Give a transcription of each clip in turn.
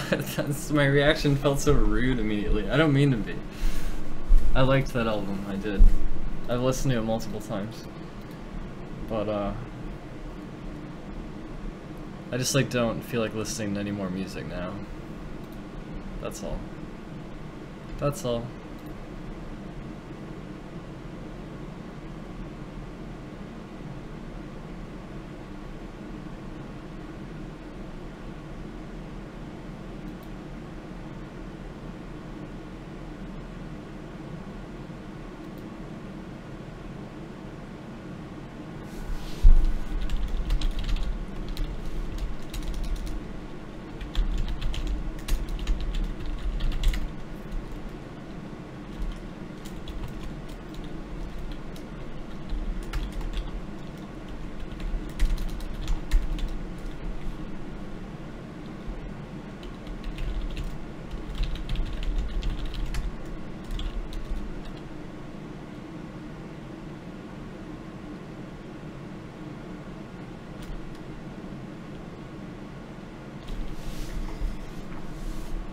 That's, my reaction felt so rude immediately. I don't mean to be. I liked that album, I did. I've listened to it multiple times. But, I just, like, don't feel like listening to any more music now. That's all. That's all.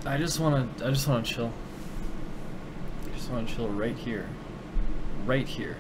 I just wanna chill. I just wanna chill right here. Right here.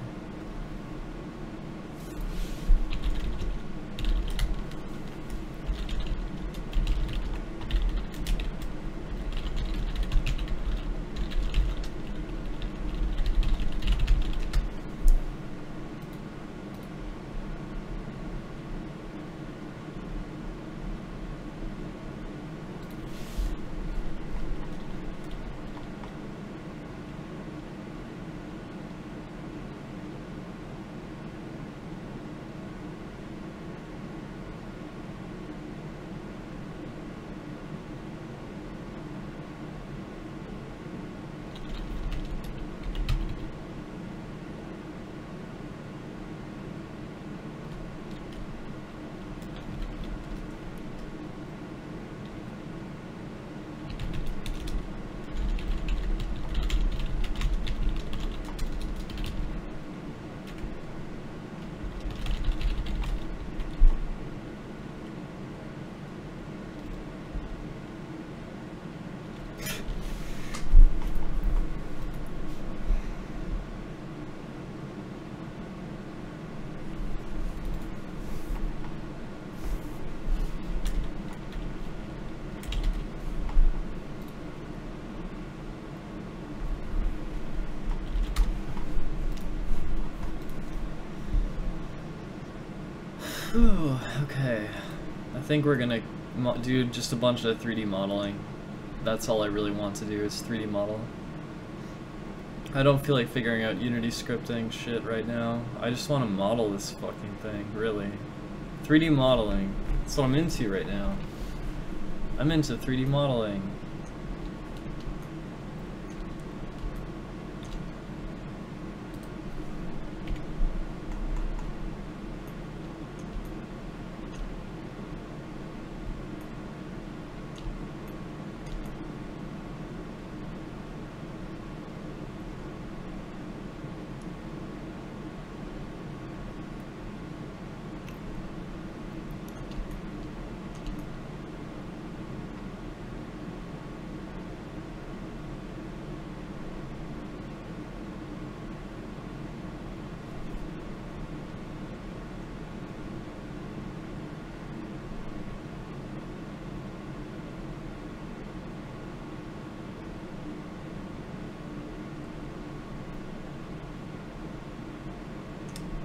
Whew, okay. I think we're gonna do just a bunch of 3D modeling. That's all I really want to do is 3D model. I don't feel like figuring out Unity scripting shit right now. I just want to model this fucking thing, really. 3D modeling. That's what I'm into right now. I'm into 3D modeling.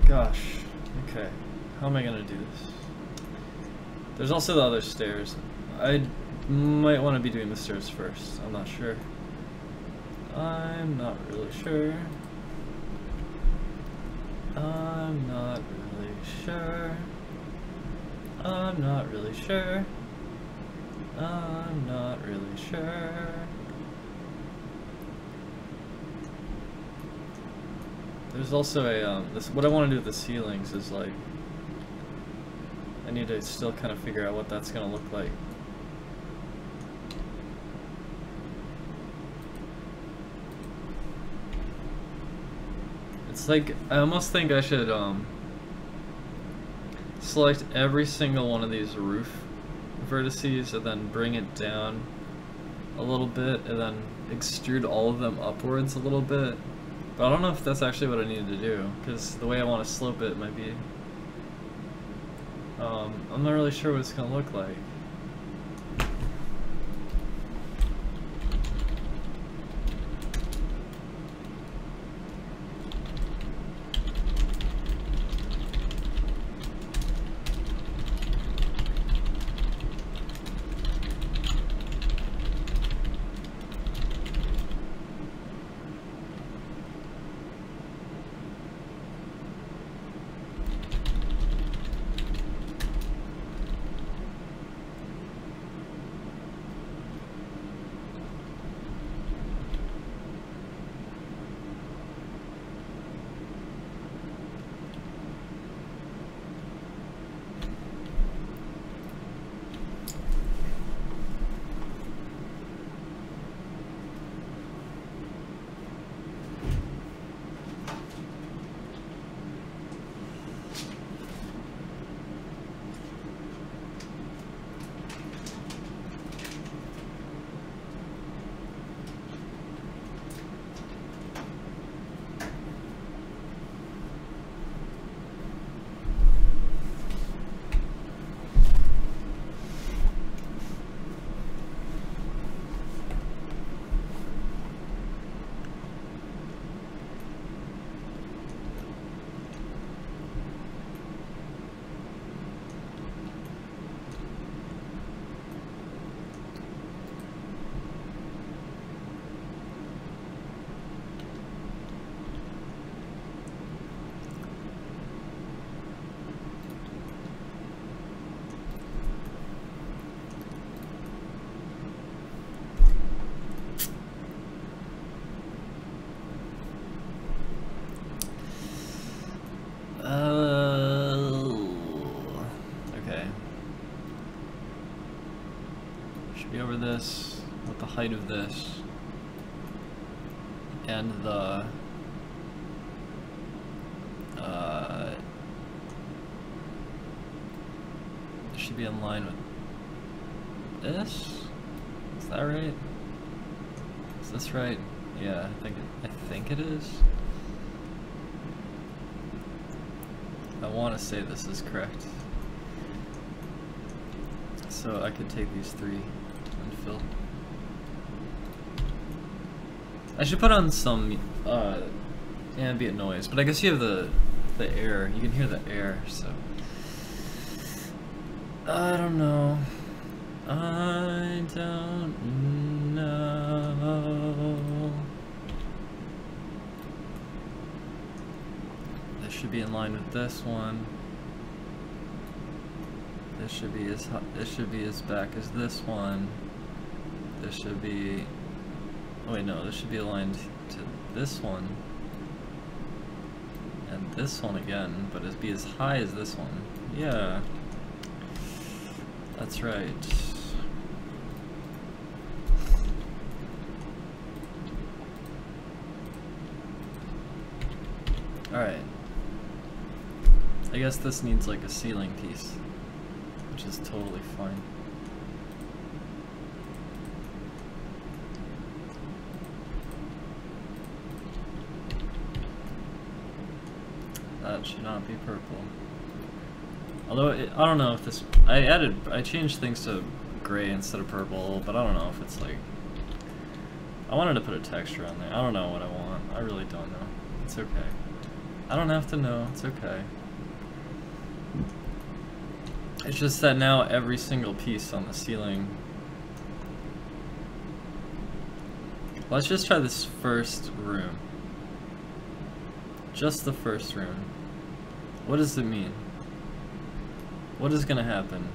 Gosh, okay. How am I gonna do this? There's also the other stairs. I might want to be doing the stairs first. I'm not sure. I'm not really sure. I'm not really sure. I'm not really sure. I'm not really sure. There's also a, what I want to do with the ceilings is like, I need to still kind of figure out what that's going to look like. It's like, I almost think I should select every single one of these roof vertices and then bring it down a little bit and then extrude all of them upwards a little bit. But I don't know if that's actually what I needed to do, because the way I want to slope it might be... I'm not really sure what it's going to look like. Okay. Should be over this with the height of this and the should be in line with this. Is that right? Is this right? Yeah, I think it is. I want to say this is correct. So I could take these three and fill. I should put on some ambient noise, but I guess you have the air. You can hear the air, so I don't know. I don't know. This should be in line with this one. This should be as back as this one. This should be. Oh wait, no. This should be aligned to this one. And this one again, but it'd be as high as this one. Yeah. That's right. Alright. I guess this needs like a ceiling piece, which is totally fine. That should not be purple. Although, I don't know if this... I changed things to gray instead of purple, but I don't know if it's like... I wanted to put a texture on there. I don't know what I want. I really don't know. It's okay. I don't have to know. It's okay. It's just that now every single piece on the ceiling... Let's just try this first room. Just the first room. What does it mean? What is gonna happen?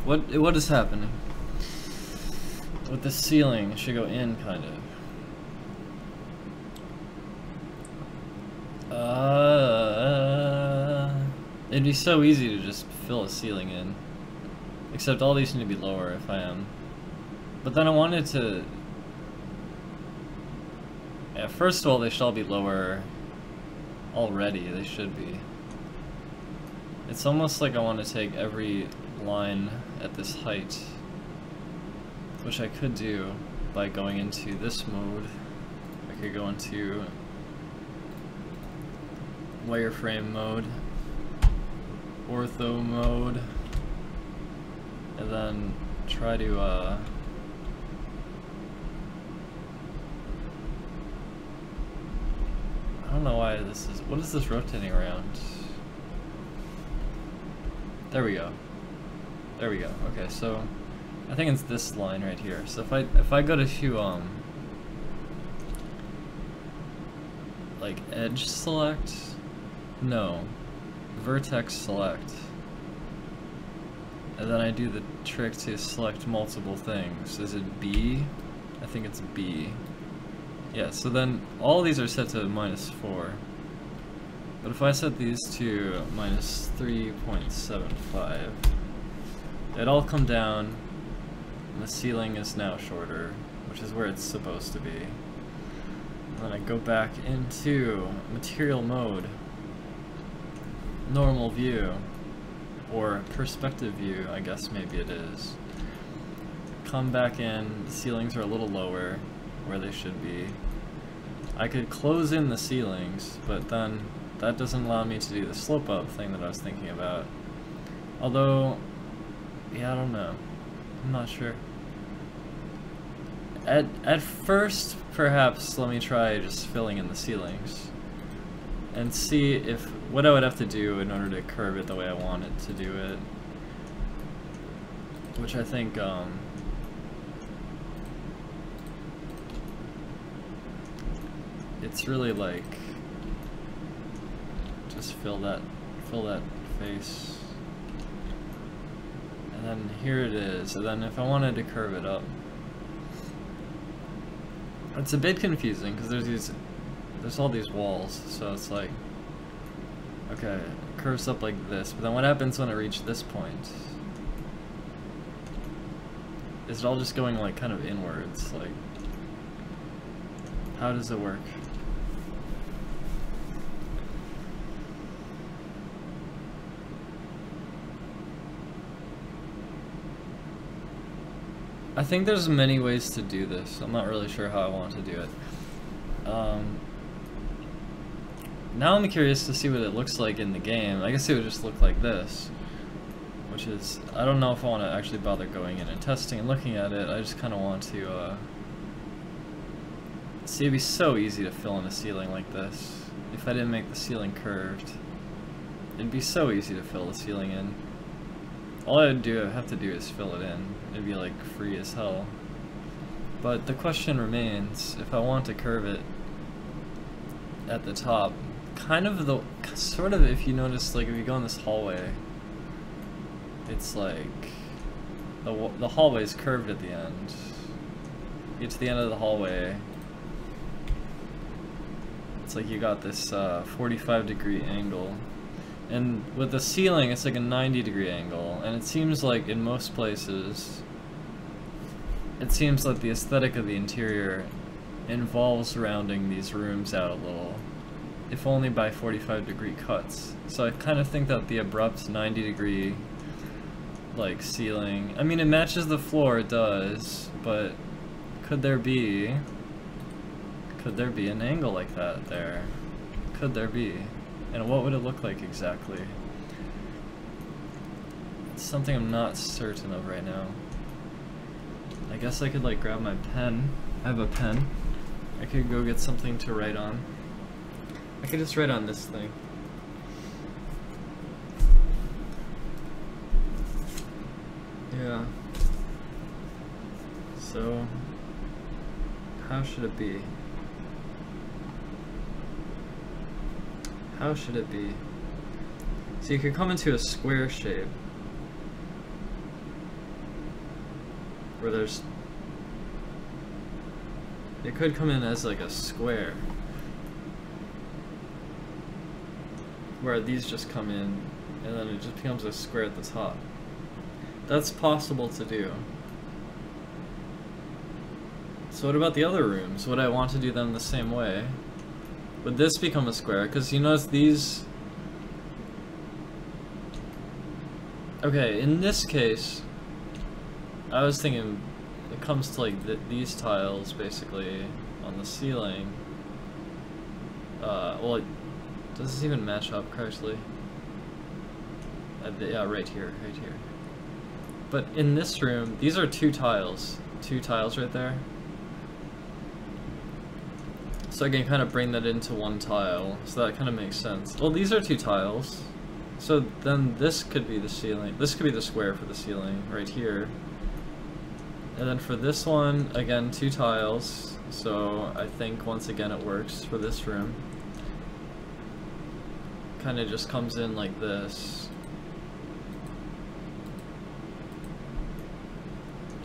What is happening? With the ceiling, it should go in, kind of. It'd be so easy to just fill a ceiling in. Except all these need to be lower if I am. But then I wanted to... Yeah, first of all, they should all be lower already. They should be. It's almost like I want to take every line at this height, which I could do by going into this mode. I could go into wireframe mode, ortho mode, and then try to I don't know why this is, what is this rotating around? There we go. There we go. Okay, so I think it's this line right here. So if I go to like edge select, no, vertex select, and then I do the trick to select multiple things. Is it B? I think it's B. Yeah, so then all these are set to -4. But if I set these to -3.75, it all come down, and the ceiling is now shorter, which is where it's supposed to be. And then I go back into material mode, normal view, or perspective view, I guess maybe it is. Come back in, the ceilings are a little lower, where they should be. I could close in the ceilings, but then that doesn't allow me to do the slope up thing that I was thinking about. Although, yeah, I don't know. I'm not sure. At first, perhaps, let me try just filling in the ceilings and see if what I would have to do in order to curve it the way I want it to do it. Which I think, it's really like just fill that face, and then here it is. And then if I wanted to curve it up, it's a bit confusing because there's all these walls, so it's like, okay, it curves up like this, but then what happens when I reach this point? Is it all just going like kind of inwards? Like, how does it work? I think there's many ways to do this. I'm not really sure how I want to do it. Now I'm curious to see what it looks like in the game. I guess it would just look like this, which is, I don't know if I want to actually bother going in and testing and looking at it. I just kind of want to see. It'd be so easy to fill in a ceiling like this if I didn't make the ceiling curved. It'd be so easy to fill the ceiling in. All I would have to do is fill it in. It'd be like free as hell. But the question remains, if I want to curve it at the top, sort of, if you notice, like if you go in this hallway, it's like the hallway is curved at the end. You get to the end of the hallway, it's like you got this 45-degree angle. And with the ceiling, it's like a 90-degree angle, and it seems like in most places, it seems like the aesthetic of the interior involves rounding these rooms out a little, if only by 45-degree cuts. So I kind of think that the abrupt 90-degree, like, ceiling, I mean, it matches the floor, it does, but could there be an angle like that there? Could there be? And what would it look like exactly? It's something I'm not certain of right now. I guess I could like grab my pen. I have a pen. I could go get something to write on. I could just write on this thing. Yeah. So, how should it be? How should it be? So you could come into a square shape where there's, it could come in as like a square where these just come in and then it just becomes a square at the top. That's possible to do. So what about the other rooms? Would I want to do them the same way? Would this become a square? Because you notice these... Okay, in this case, I was thinking it comes to like these tiles basically on the ceiling. Well, does this even match up correctly? Yeah, right here. But in this room, these are two tiles right there. So I can kind of bring that into one tile, so that kind of makes sense. Well, these are two tiles, so then this could be the ceiling. This could be the square for the ceiling, right here. And then for this one, again, two tiles, so I think once again it works for this room. Kind of just comes in like this.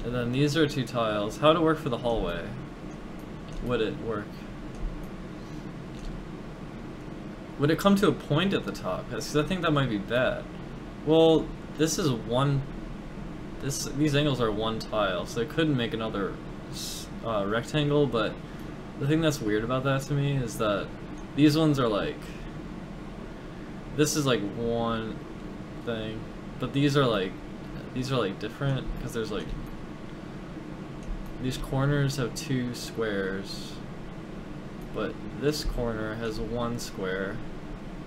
And then these are two tiles. How would it work for the hallway? Would it work? Would it come to a point at the top? Because I think that might be bad. Well, this is one... These angles are one tile, so it could make another rectangle, but the thing that's weird about that to me is that these ones are like... This is like one thing, but these are like different, because there's like... These corners have two squares, but this corner has one square,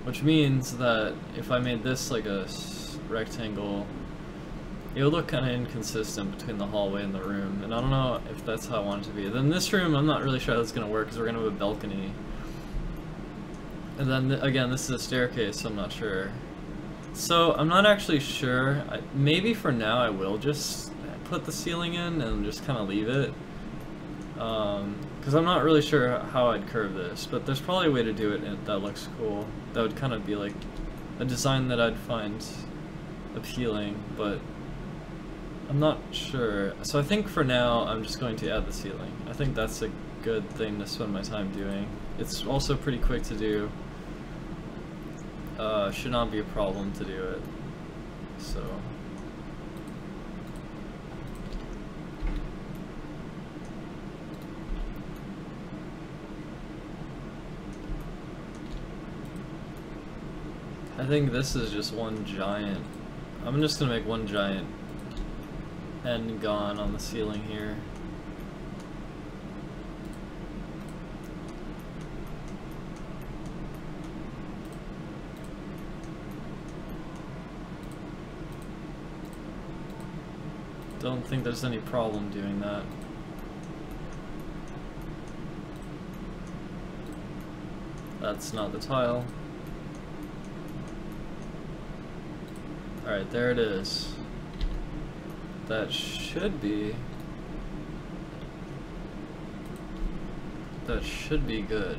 which means that if I made this like a rectangle, it would look kind of inconsistent between the hallway and the room, and I don't know if that's how I want it to be. Then this room, I'm not really sure how that's going to work, because we're going to have a balcony. And then, again, this is a staircase, so I'm not sure. So, I'm not actually sure. Maybe for now I will just put the ceiling in and just kind of leave it. Because I'm not really sure how I'd curve this, but there's probably a way to do it that looks cool. That would kind of be like a design that I'd find appealing, but I'm not sure. So I think for now I'm just going to add the ceiling. I think that's a good thing to spend my time doing. It's also pretty quick to do. Should not be a problem to do it. So I think this is just one giant... I'm just gonna make one giant N-gon on the ceiling here. Don't think there's any problem doing that. That's not the tile. Alright, there it is. That should be good.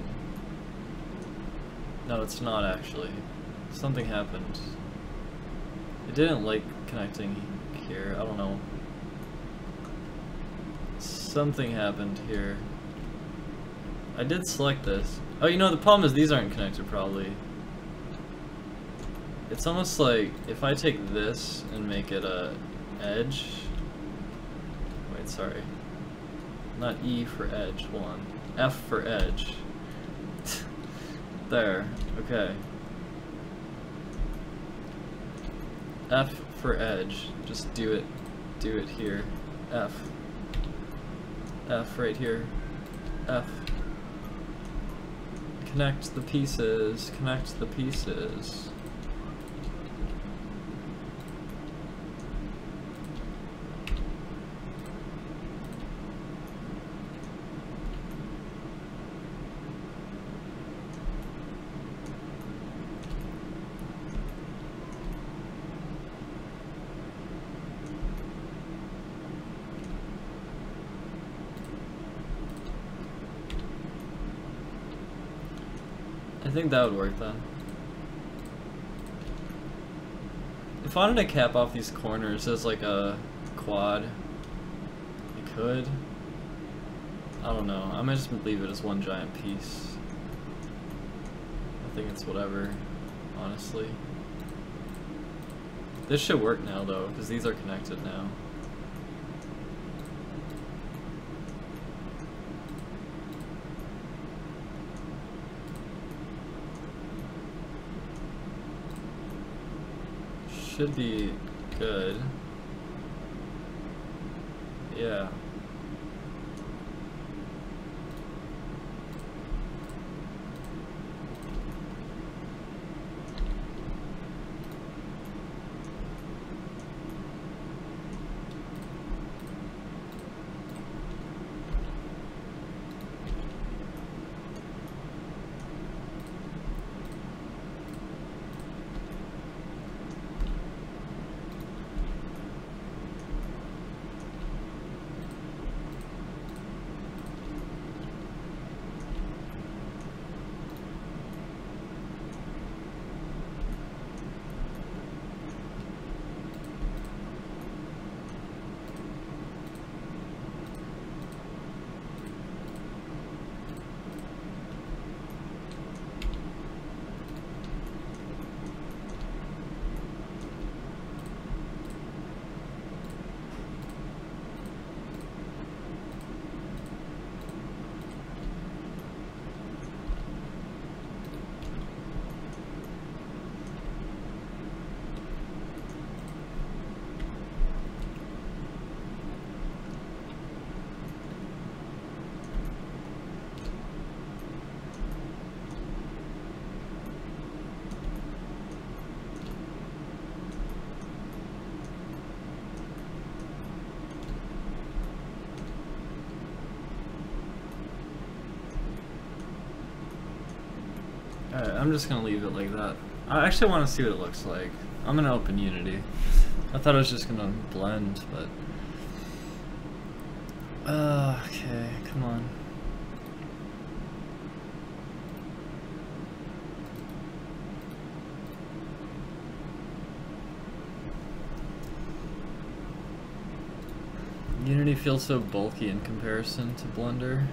No, it's not actually. Something happened. It didn't like connecting here. I don't know. Something happened here. I did select this. Oh, you know, the problem is these aren't connected probably. It's almost like if I take this and make it a edge. Wait, sorry. Not E for edge, hold on. F for edge. There, okay. F for edge. Just do it here. F. F right here. F. Connect the pieces. Connect the pieces. I think that would work then. If I wanted to cap off these corners as like a quad, I could. I don't know. I might just leave it as one giant piece. I think it's whatever, honestly. This should work now though, because these are connected now. Should be good. Yeah. Alright, I'm just gonna leave it like that. I actually want to see what it looks like. I'm gonna open Unity. I thought it was just gonna blend, but... okay, come on. Unity feels so bulky in comparison to Blender.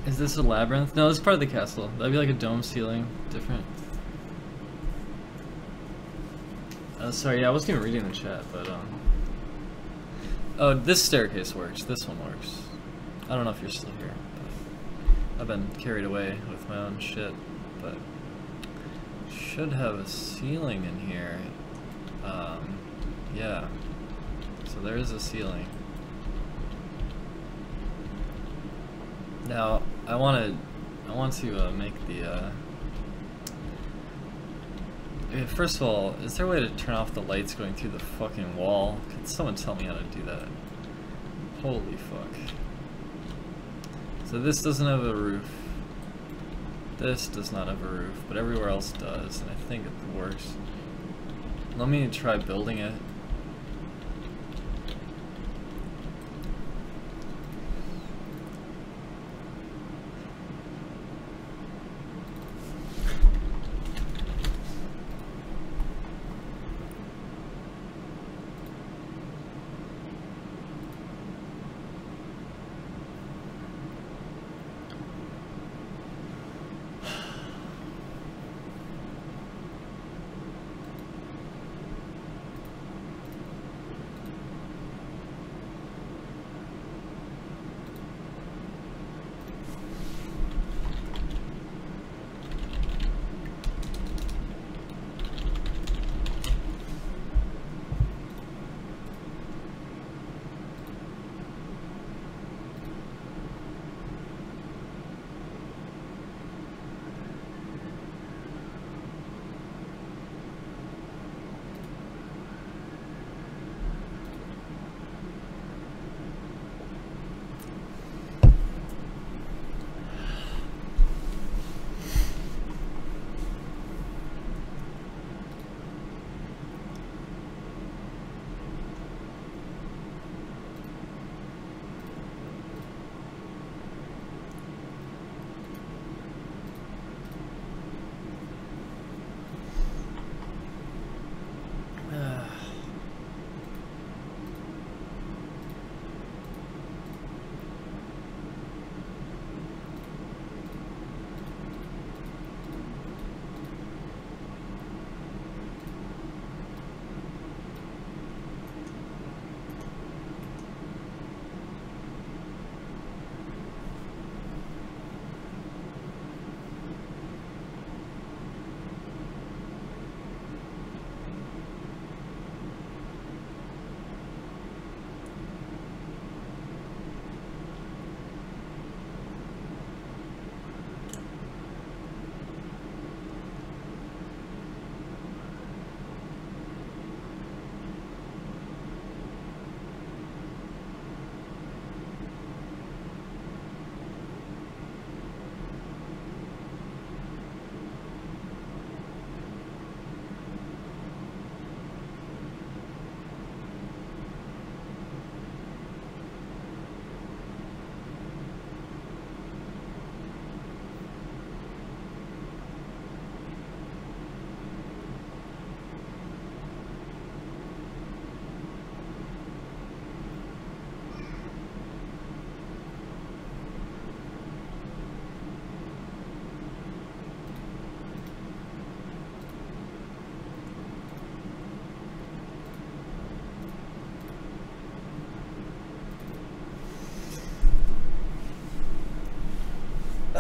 Is this a labyrinth? No, this is part of the castle. That'd be like a dome ceiling. Different. Sorry, yeah, I wasn't even reading the chat, but, oh, this staircase works. This one works. I don't know if you're still here, but I've been carried away with my own shit, but should have a ceiling in here. Yeah. So there is a ceiling. Now, I want to make the, first of all, is there a way to turn off the lights going through the fucking wall? Could someone tell me how to do that? Holy fuck. So this doesn't have a roof. This does not have a roof, but everywhere else does, and I think it works. Let me try building it.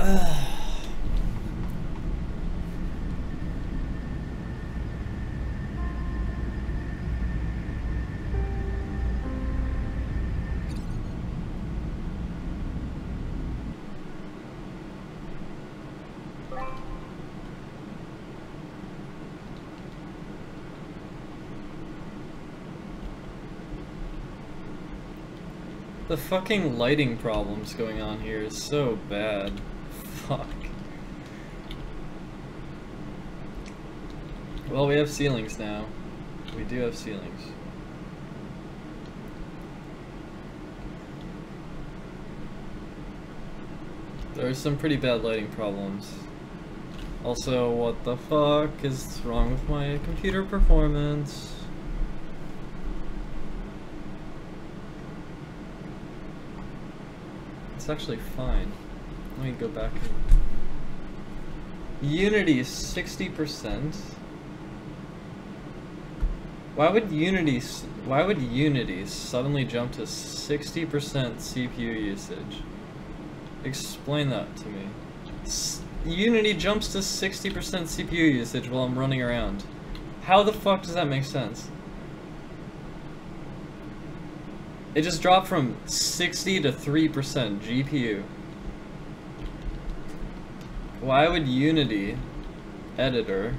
The fucking lighting problems going on here is so bad. Fuck. Well, we have ceilings now. We do have ceilings. There's some pretty bad lighting problems. Also, what the fuck is wrong with my computer performance? It's actually fine. Let me go back. Unity is 60%. Why would Unity suddenly jump to 60% CPU usage? Explain that to me. Unity jumps to 60% CPU usage while I'm running around. How the fuck does that make sense? It just dropped from 60 to 3% GPU. Why would Unity editor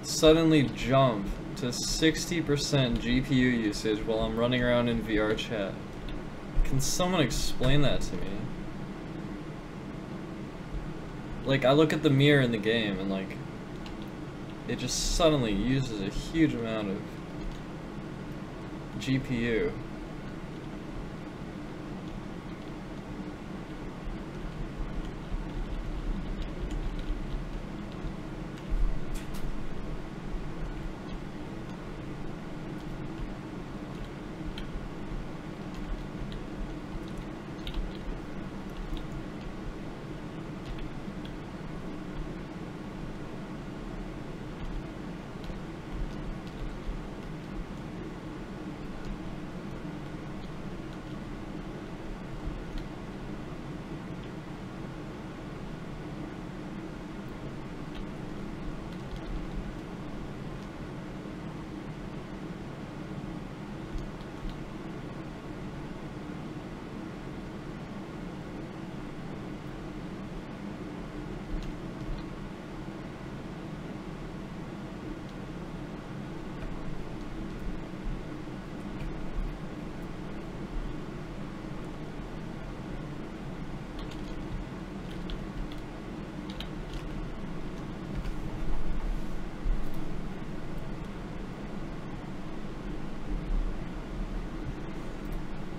suddenly jump to 60% GPU usage while I'm running around in VR chat? Can someone explain that to me? Like, I look at the mirror in the game and like, it just suddenly uses a huge amount of GPU.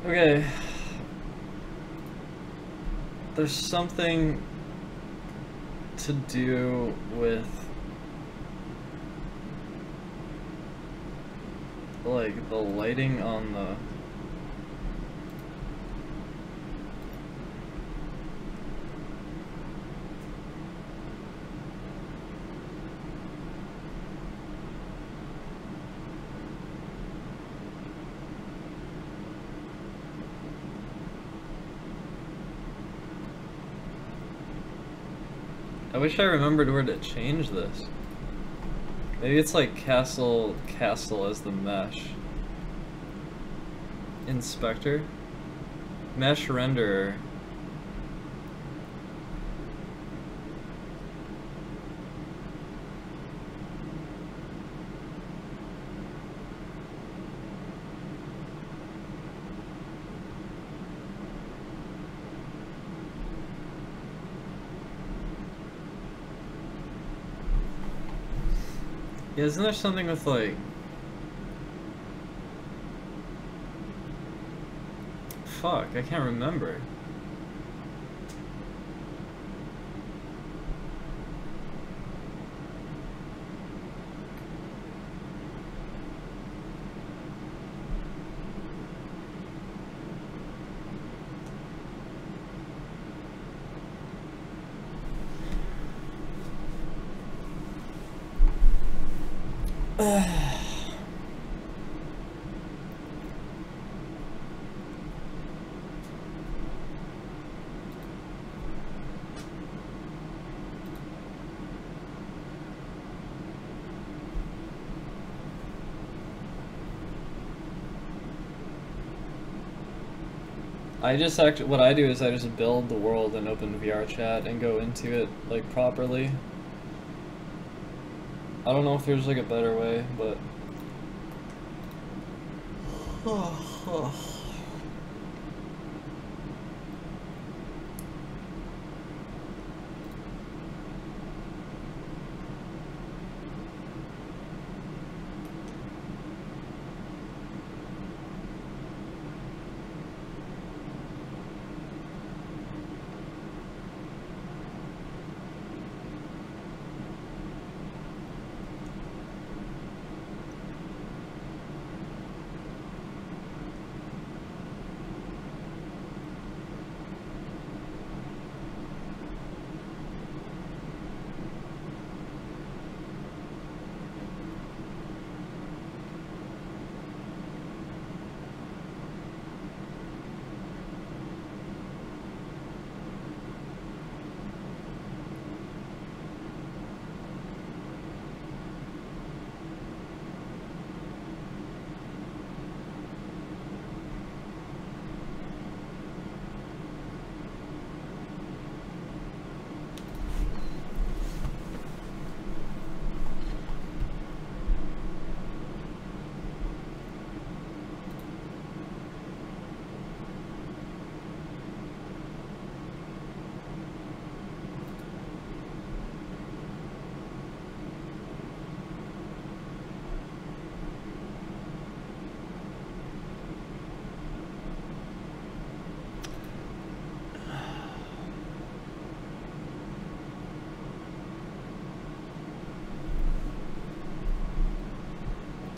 Okay. There's something to do with like the lighting on the I wish I remembered where to change this. Maybe it's like castle as the mesh. Inspector. Mesh renderer. Yeah, isn't there something with like... Fuck, I can't remember. I just actually, what I do is I just build the world and open VR chat and go into it like properly. I don't know if there's like a better way, but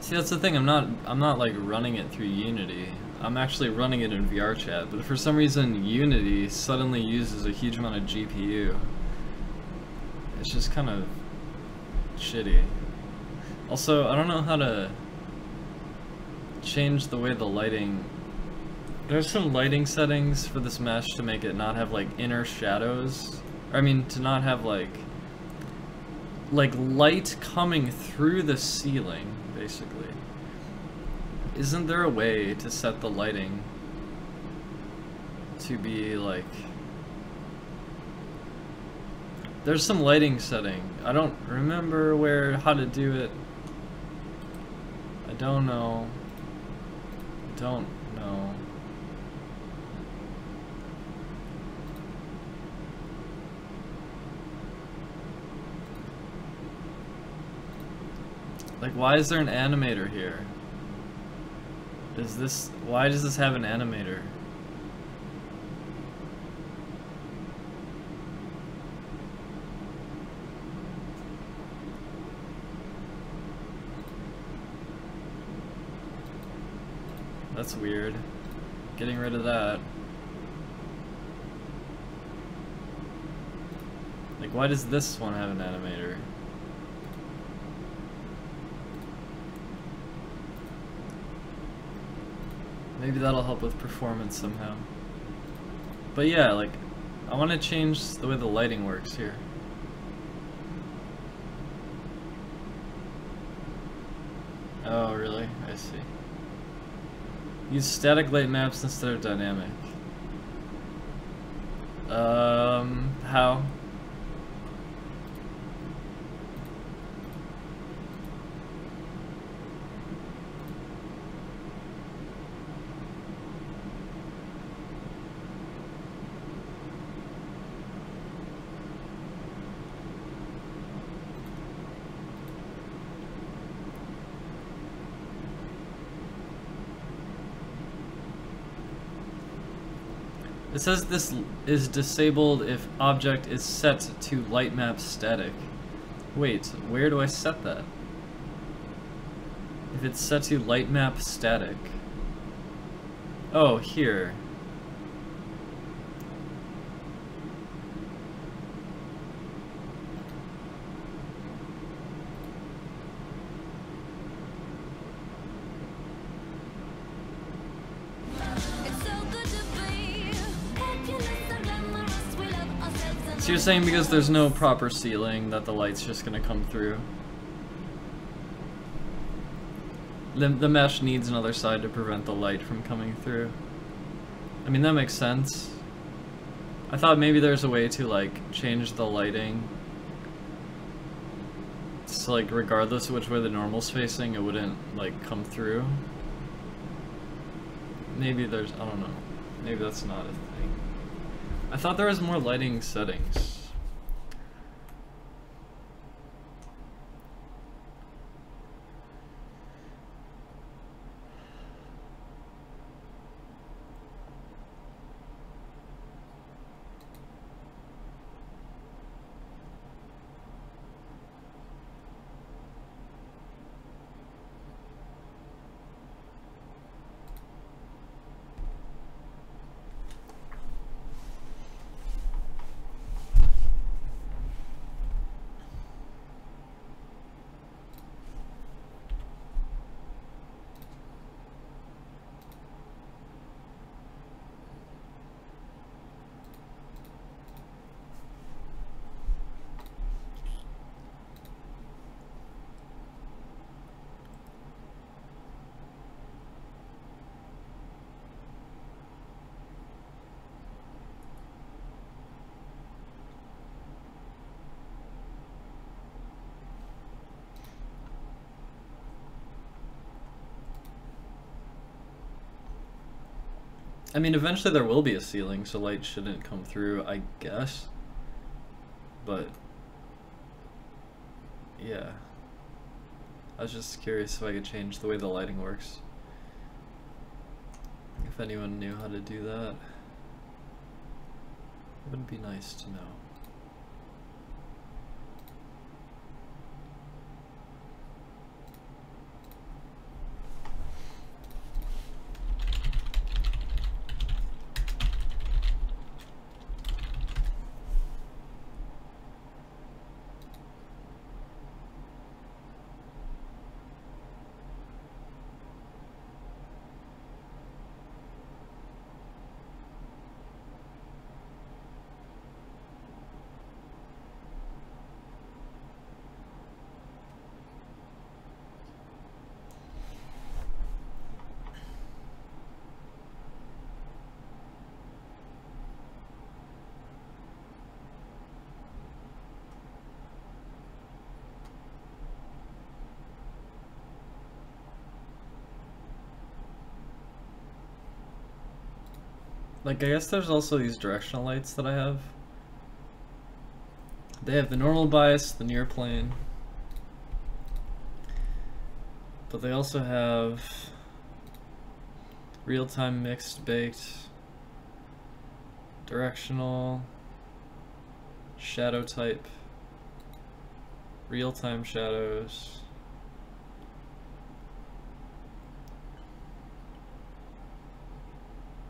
see, that's the thing. I'm not like running it through Unity. I'm actually running it in VR chat, but for some reason Unity suddenly uses a huge amount of GPU. It's just kind of shitty. Also, I don't know how to change the way the lighting... There's some lighting settings for this mesh to make it not have like inner shadows. I mean, to not have like light coming through the ceiling, basically. Isn't there a way to set the lighting to be like... There's some lighting setting. I don't remember how to do it. I don't know. Don't know. Like, why is there an animator here? Why does this have an animator? That's weird. Getting rid of that. Like, why does this one have an animator? Maybe that'll help with performance somehow. But yeah, like, I want to change the way the lighting works here. Oh, really? I see. Use static light maps instead of dynamic. How? It says this is disabled if object is set to light map static. Wait, where do I set that? If it's set to light map static. Oh, here. So you're saying because there's no proper ceiling that the light's just gonna come through? The mesh needs another side to prevent the light from coming through. I mean, that makes sense. I thought maybe there's a way to, like, change the lighting. So, like, regardless of which way the normal's facing, it wouldn't, like, come through. Maybe there's, I don't know. Maybe that's not a thing. I thought there was more lighting settings. I mean, eventually there will be a ceiling, so light shouldn't come through, I guess. But, yeah. I was just curious if I could change the way the lighting works. If anyone knew how to do that. It would be nice to know. Like, I guess there's also these directional lights that I have. They have the normal bias, the near plane. But they also have real-time mixed baked, directional, shadow type, real-time shadows.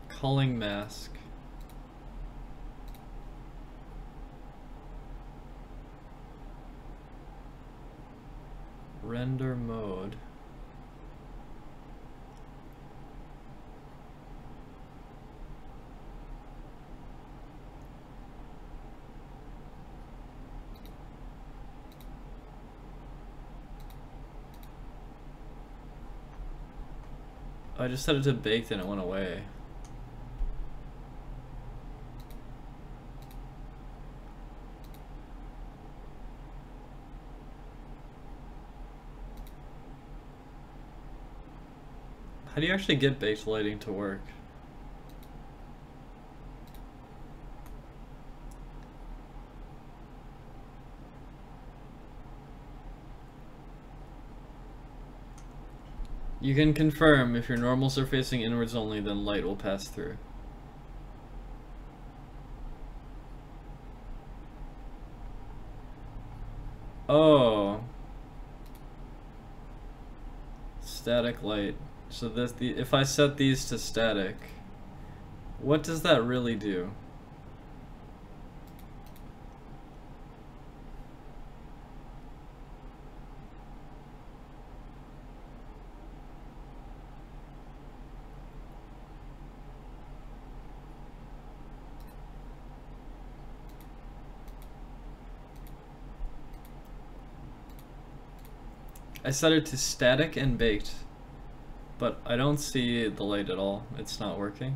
Culling mask. Render mode. I just set it to baked and it went away. How do you actually get baked lighting to work? You can confirm if your normals are facing inwards only, then light will pass through. Oh. Static light. So this, if I set these to static, what does that really do? I set it to static and baked, but I don't see the light at all. It's not working.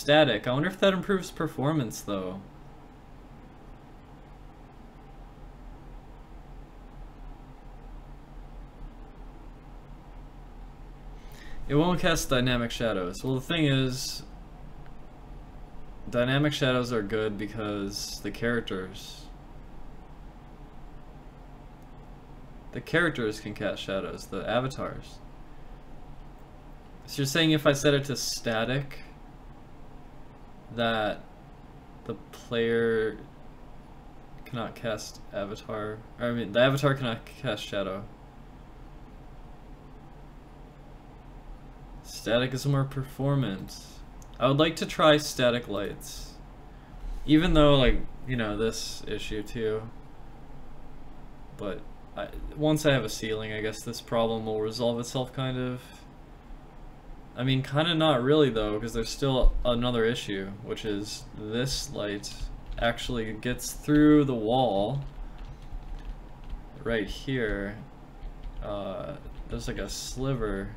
static. I wonder if that improves performance though. It won't cast dynamic shadows. Well, the thing is, dynamic shadows are good because the characters can cast shadows, the avatars. So you're saying if I set it to static, that the player cannot cast avatar, or I mean the avatar cannot cast shadow. Static is more performant. I would like to try static lights. Even though, like, you know, this issue too. But once I have a ceiling, I guess this problem will resolve itself, kind of. I mean, kind of not really though, because there's still another issue, which is this light actually gets through the wall right here. There's like a sliver.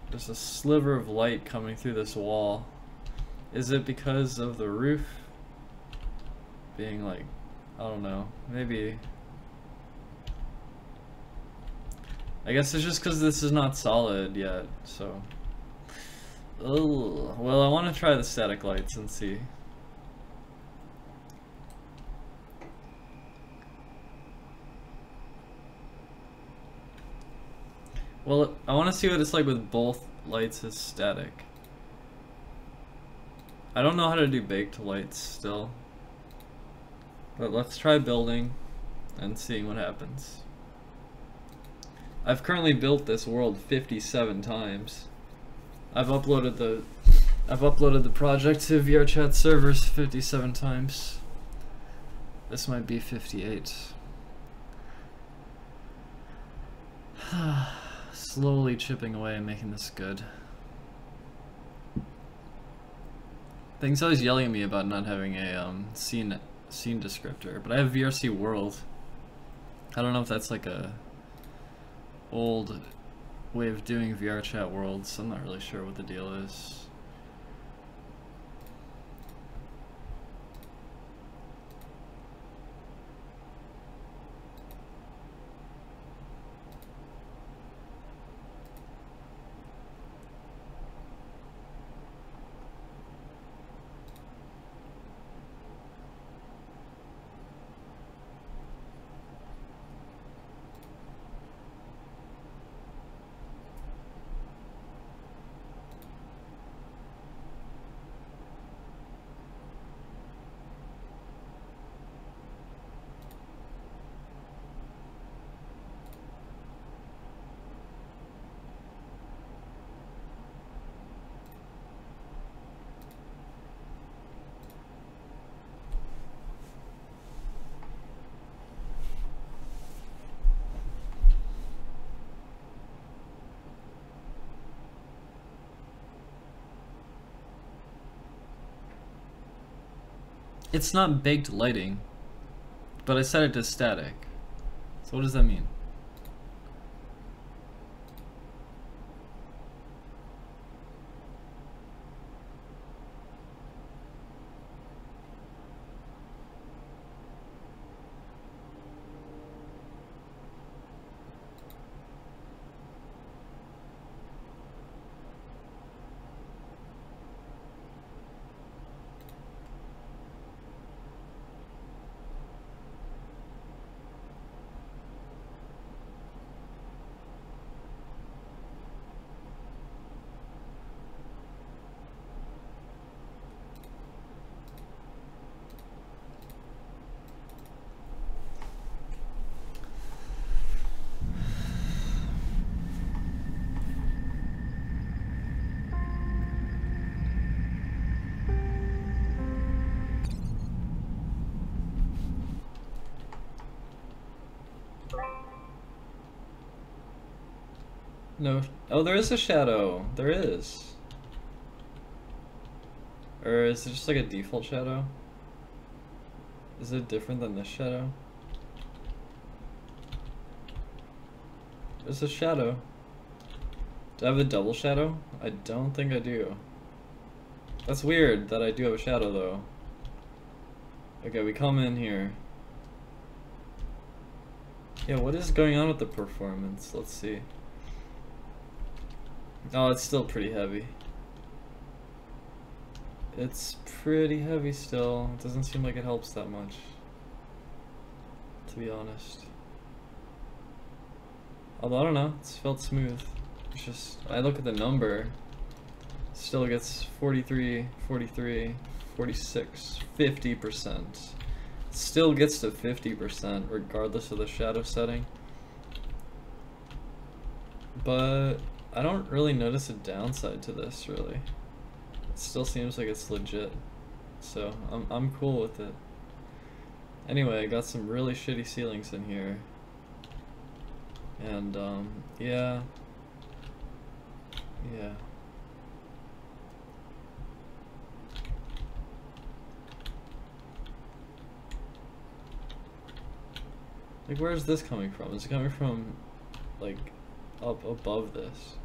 There's a sliver of light coming through this wall. Is it because of the roof being like, I don't know, maybe. I guess it's just because this is not solid yet, so. Oh, well, I want to try the static lights and see. Well, I want to see what it's like with both lights as static. I don't know how to do baked lights still. But let's try building and seeing what happens. I've currently built this world 57 times. I've uploaded the project to VRChat servers 57 times. This might be 58. Slowly chipping away and making this good. Things always yelling at me about not having a scene descriptor, but I have VRC world. I don't know if that's like a old way of doing VRChat worlds. I'm not really sure what the deal is. It's not baked lighting, but I set it to static. So what does that mean? No. Oh, there is a shadow. There is. Or is it just like a default shadow? Is it different than this shadow? There's a shadow. Do I have a double shadow? I don't think I do. That's weird that I do have a shadow though. Okay, we come in here. Yeah, what is going on with the performance? Let's see. Oh, it's still pretty heavy. It's pretty heavy still. It doesn't seem like it helps that much, to be honest. Although, I don't know, it's felt smooth. It's just, I look at the number, still gets 43, 43, 46, 50%. Still gets to 50% regardless of the shadow setting. But I don't really notice a downside to this, really. It still seems like it's legit. So I'm cool with it. Anyway, I got some really shitty ceilings in here. And yeah. Yeah. Like, where's this coming from? Is it coming from, like, up above this?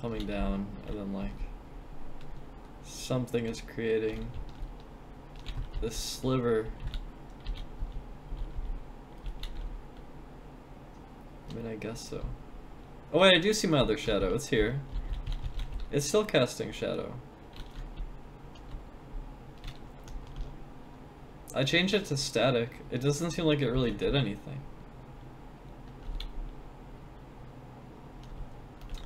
Coming down, and then, like, something is creating this sliver. I mean, I guess so. Oh wait, I do see my other shadow. It's here. It's still casting shadow. I changed it to static. It doesn't seem like it really did anything.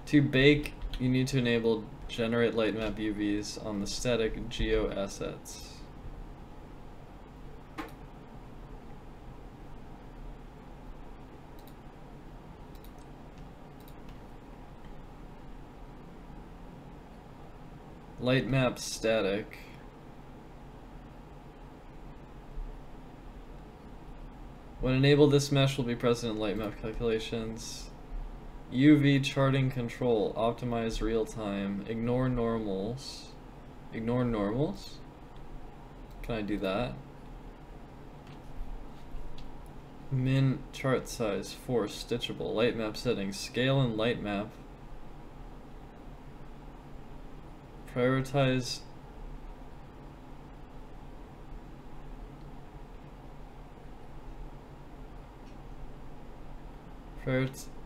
To bake, you need to enable generate light map UVs on the static geo assets. Light map static. When enabled, this mesh will be present in light map calculations. UV charting control, optimize real time, ignore normals. Ignore normals? Can I do that? Min chart size, force, stitchable, light map settings, scale and light map. Prioritize.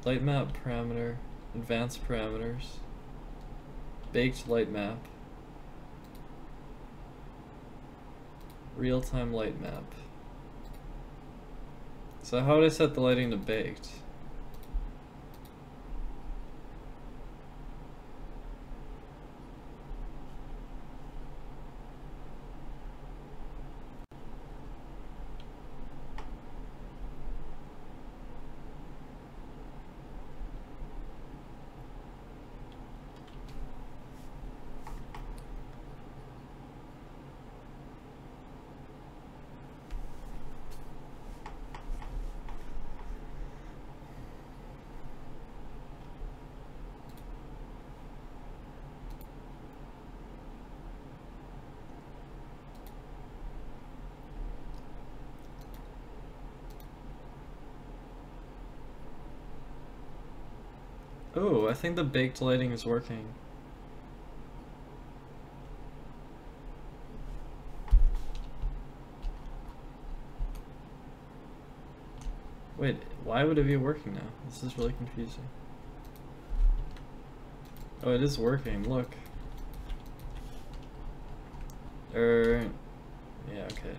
Light map parameter, advanced parameters, baked light map, real-time light map. So how would I set the lighting to baked? Oh, I think the baked lighting is working. Wait, why would it be working now? This is really confusing. Oh, it is working, look. Yeah, okay.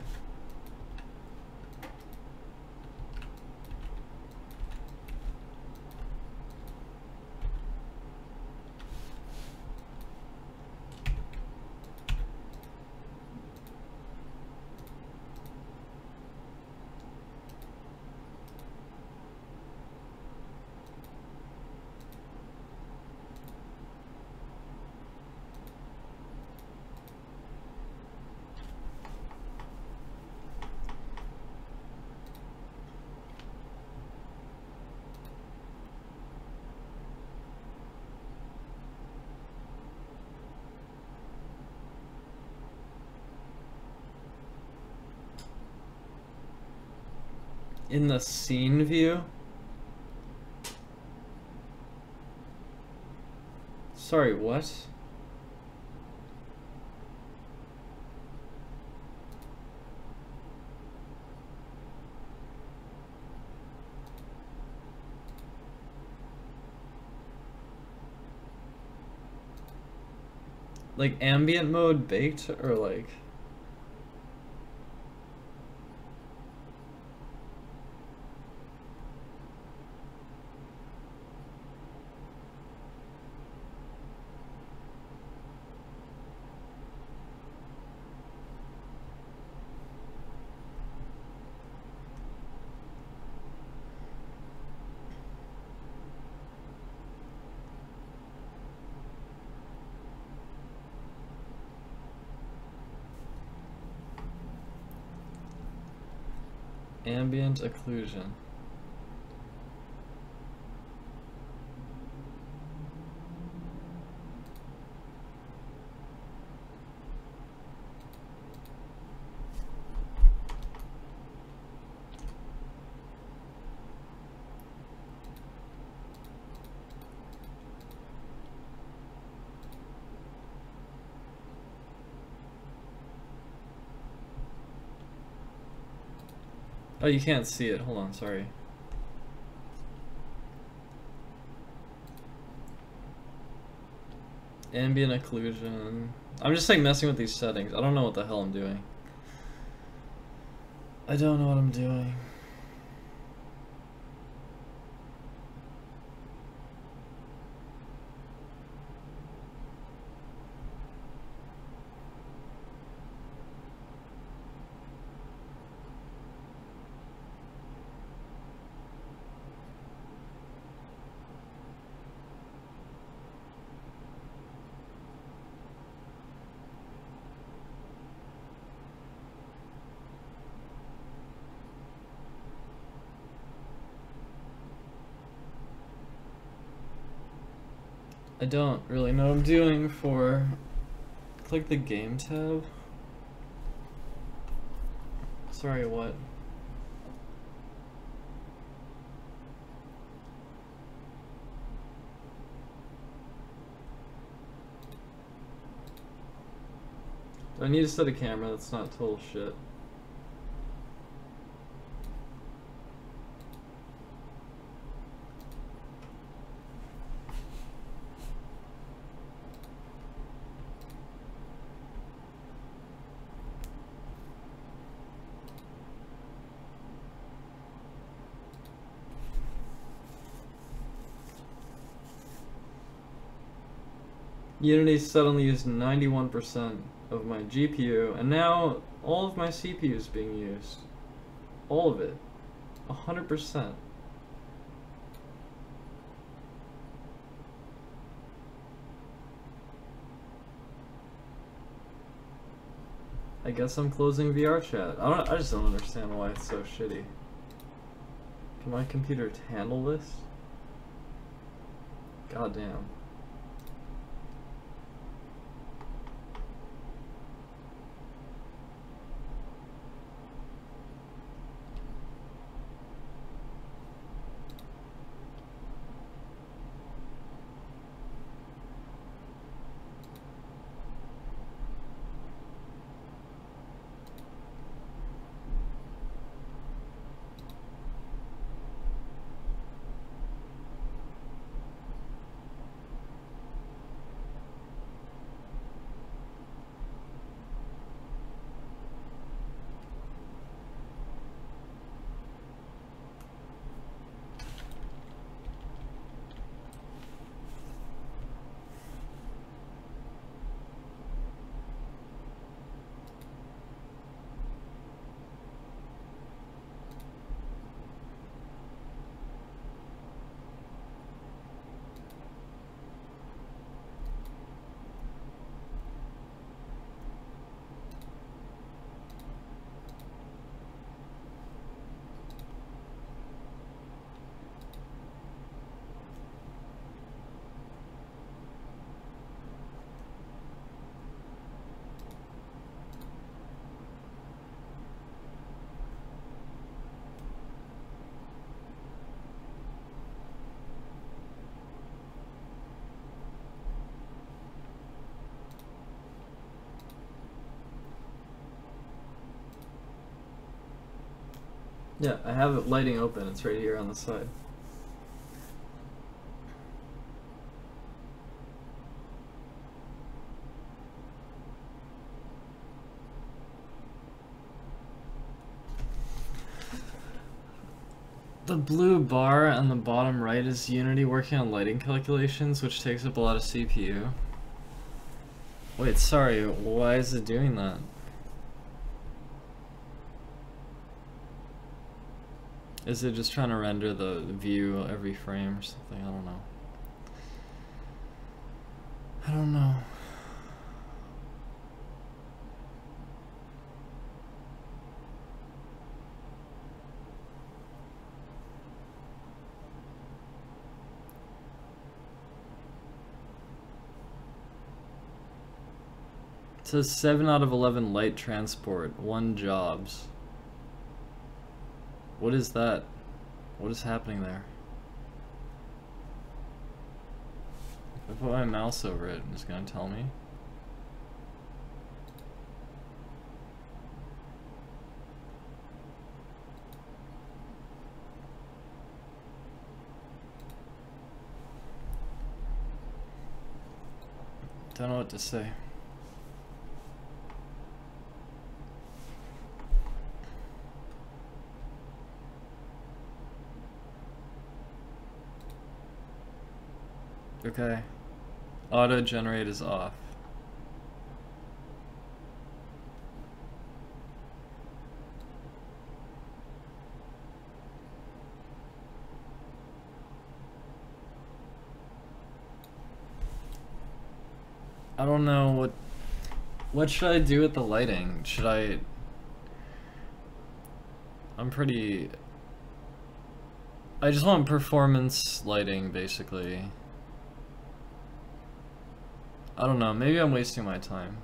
In the scene view? Sorry, what? Like ambient mode baked or like... Ambient occlusion. Oh, you can't see it. Hold on, sorry. Ambient occlusion. I'm just like messing with these settings. I don't know what the hell I'm doing. I don't know what I'm doing. I don't really know what I'm doing for... Click the game tab. Sorry, what? Do I need to set a camera? That's not total shit. Unity suddenly used 91% of my GPU, and now all of my CPU is being used. All of it. 100%. I guess I'm closing VR chat. I just don't understand why it's so shitty. Can my computer handle this? God damn. Yeah, I have it lighting open. It's right here on the side. The blue bar on the bottom right is Unity working on lighting calculations, which takes up a lot of CPU. Wait, sorry, why is it doing that? Is it just trying to render the view every frame or something? I don't know. I don't know. It says 7 out of 11 light transport, 1 jobs. What is that? What is happening there? If I put my mouse over it, it's gonna tell me. Don't know what to say. Okay. Auto generate is off. I don't know what should I do with the lighting? Should I I just want performance lighting basically. I don't know, maybe I'm wasting my time.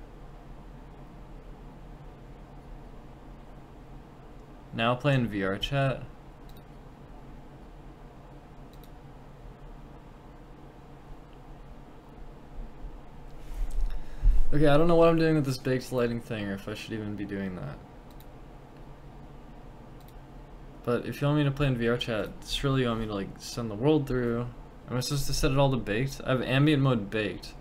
Now playing VR chat? Okay, I don't know what I'm doing with this baked lighting thing, or if I should even be doing that. But if you want me to play in VR chat, surely you want me to like send the world through. Am I supposed to set it all to baked? I have ambient mode baked.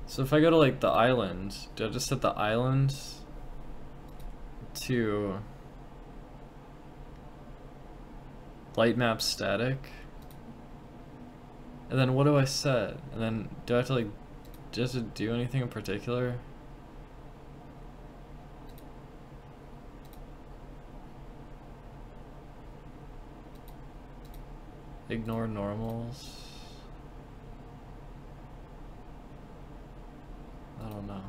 So if I go to like the island, do I just set the island to light map static? And then what do I set? And then do I have to like just do anything in particular? Ignore normals. I don't know.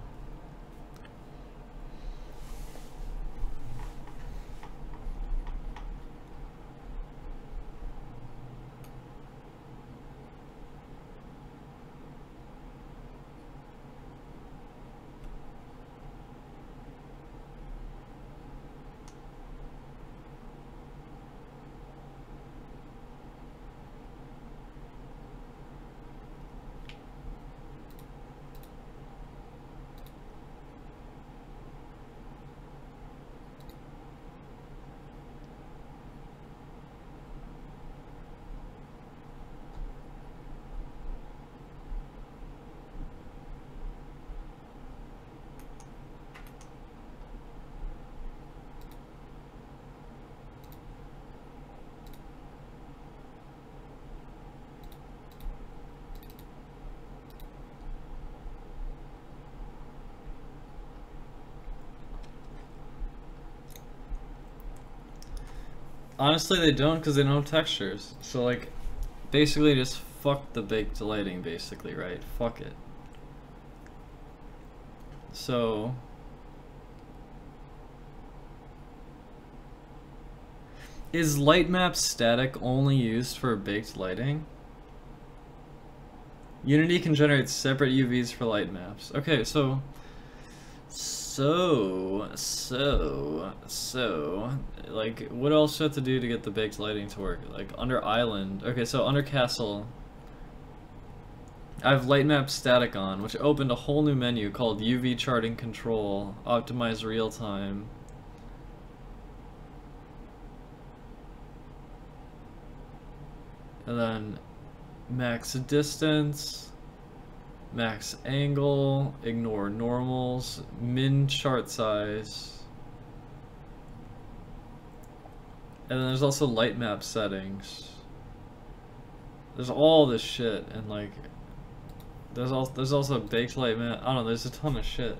Honestly, they don't, because they don't have textures. So, like, basically just fuck the baked lighting, basically, right? Fuck it. So... is light map static only used for baked lighting? Unity can generate separate UVs for light maps. Okay, so... like, what else do I have to do to get the baked lighting to work? Like, under island, okay, so under castle, I have light map static on, which opened a whole new menu called UV charting control, optimize real time. And then max distance, max angle, ignore normals, min chart size. And then there's also light map settings. There's all this shit, and like there's also a baked light map. I don't know, there's a ton of shit.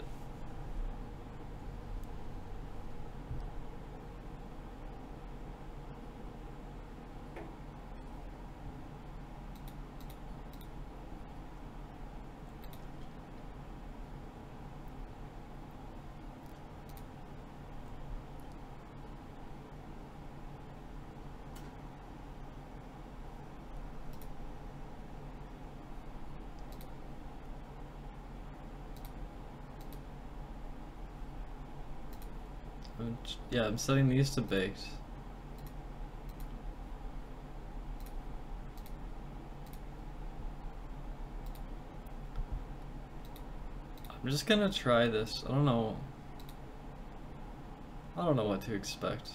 Yeah, I'm setting these to baked. I'm just gonna try this. I don't know what to expect.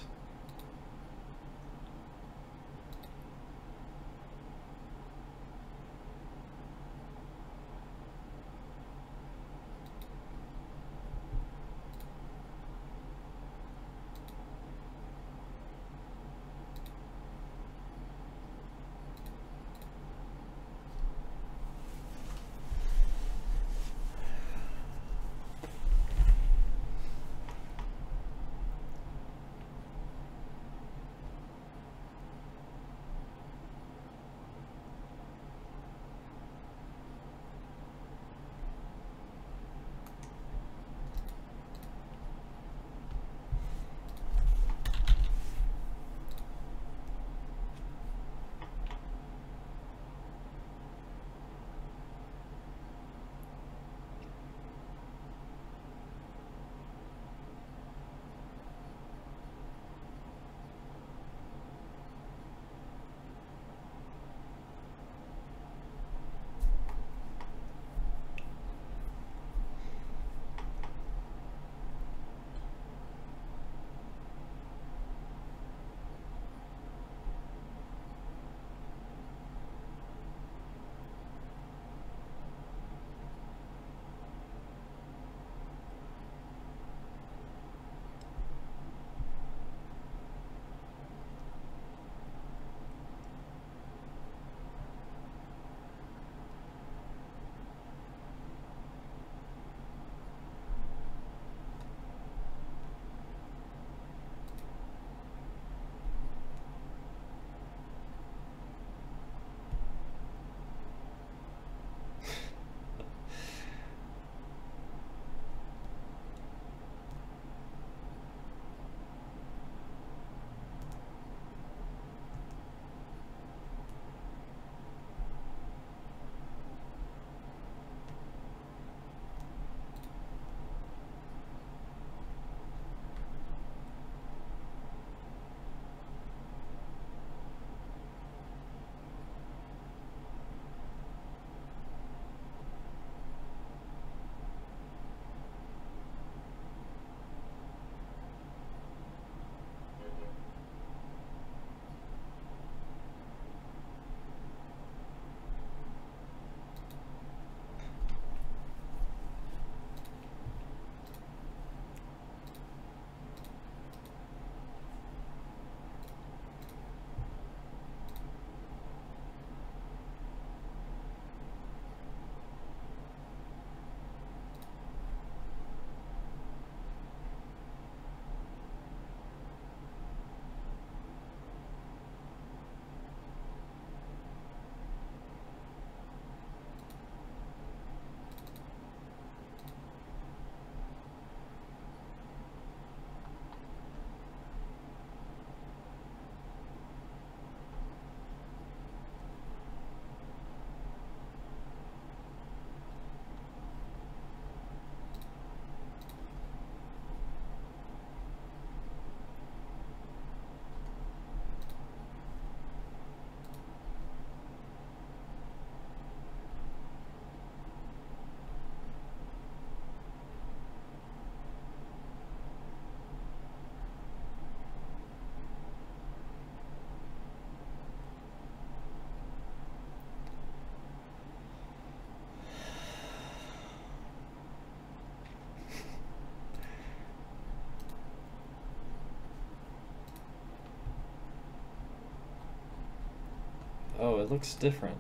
it looks different.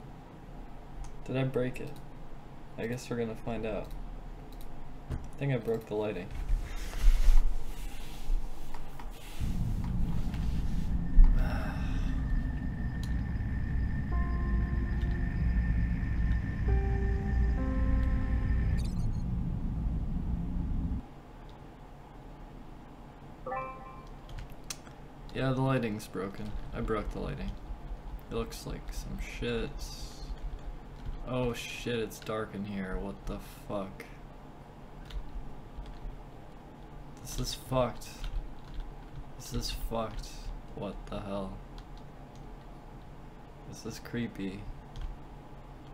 Did I break it? I guess we're gonna find out. I think I broke the lighting. Yeah, the lighting's broken. I broke the lighting. It looks like some shit. Oh shit, it's dark in here. What the fuck? This is fucked. This is fucked. What the hell? This is creepy.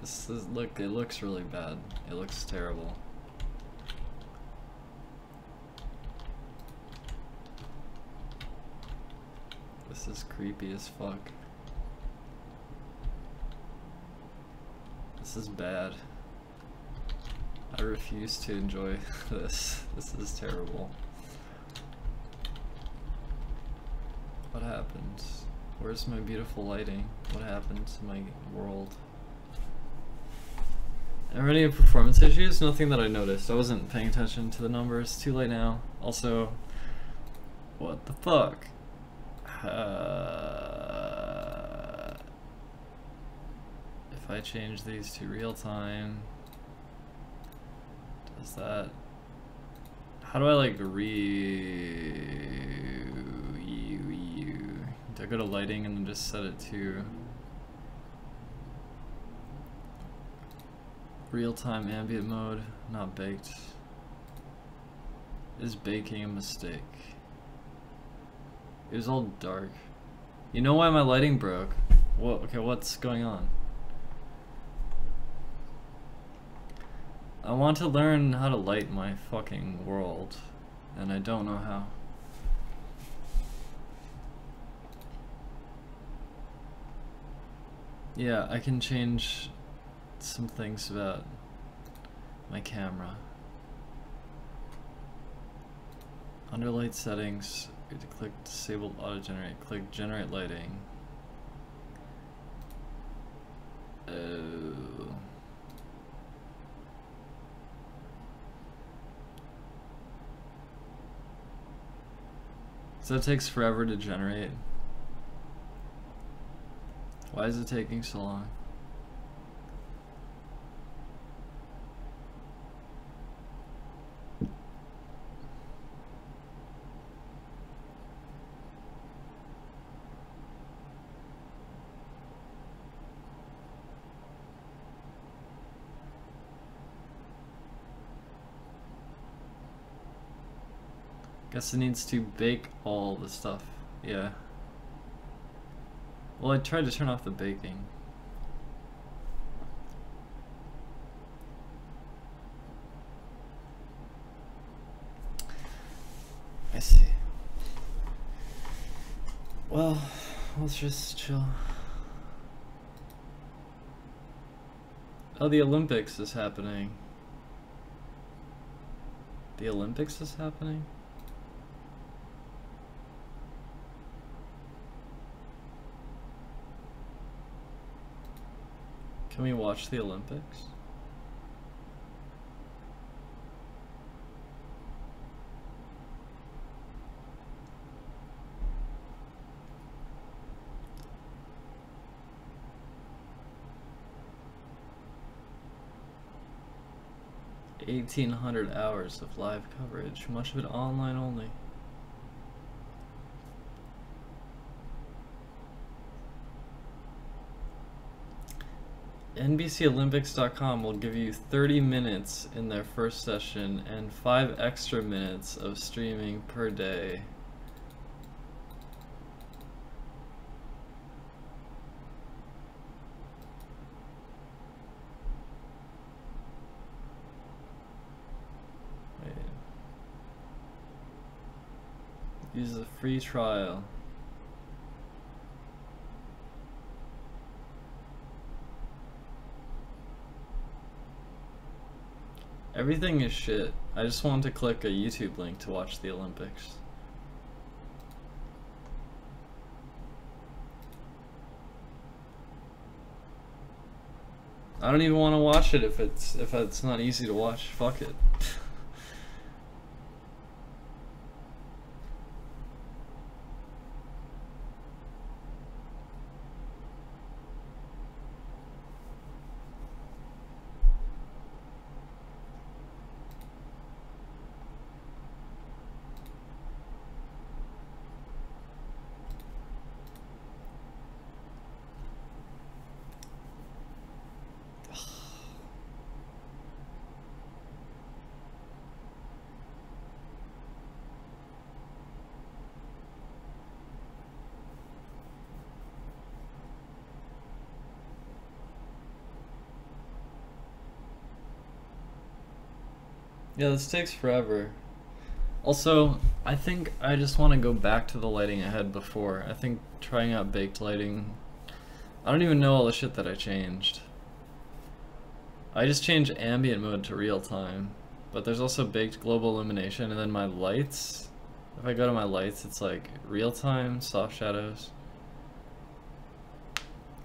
This is, look, it looks really bad. It looks terrible. This is creepy as fuck. This is bad. I refuse to enjoy this. This is terrible. What happened? Where's my beautiful lighting? What happened to my world? Are there any performance issues? Nothing that I noticed. I wasn't paying attention to the numbers. Too late now. Also, what the fuck? If I change these to real time, does that? How do I like do I go to lighting and then just set it to real time ambient mode? Not baked. Is baking a mistake? It was all dark. You know why my lighting broke? What? Okay, what's going on? I want to learn how to light my fucking world, and I don't know how. Yeah, I can change some things about my camera. Under light settings, click disabled auto generate, click generate lighting. Oh. So it takes forever to generate. Why is it taking so long? Guess it needs to bake all the stuff. Yeah. Well, I tried to turn off the baking. I see. Well, let's just chill. Oh, the Olympics is happening. The Olympics is happening? Can we watch the Olympics? $1,800 hours of live coverage, much of it online only. NBCOlympics.com will give you 30 minutes in their first session and 5 extra minutes of streaming per day. Wait. Use a free trial. Everything is shit. I just want to click a YouTube link to watch the Olympics. I don't even want to watch it if it's not easy to watch. Fuck it. Yeah, this takes forever. Also, I think I just want to go back to the lighting I had before. I think trying out baked lighting... I don't even know all the shit that I changed. I just changed ambient mode to real time. But there's also baked global illumination, and then my lights... If I go to my lights, it's like real time, soft shadows.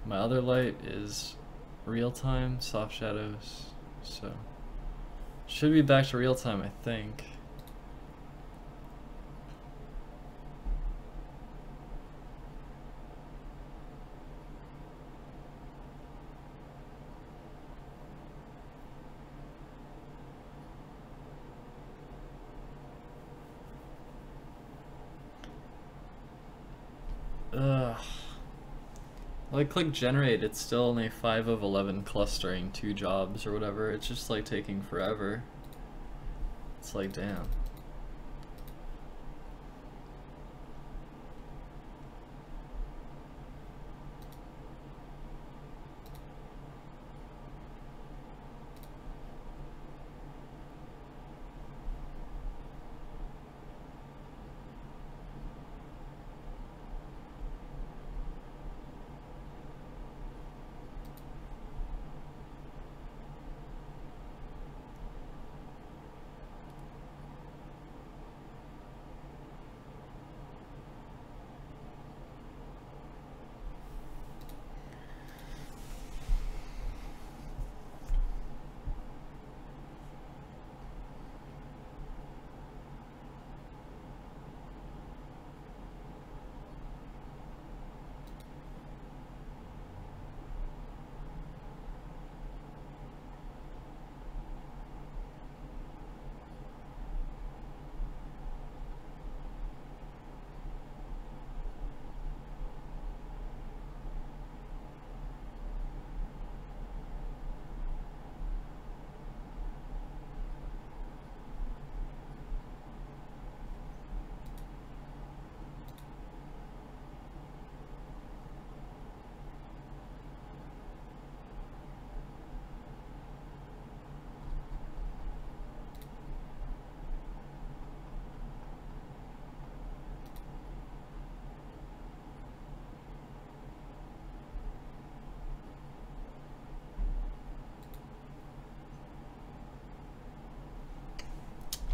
My other light is real time, soft shadows. So... should be back to real time, I think. Ugh. Like, click generate, it's still only 5 of 11 clustering 2 jobs or whatever. It's just like taking forever. It's like, damn.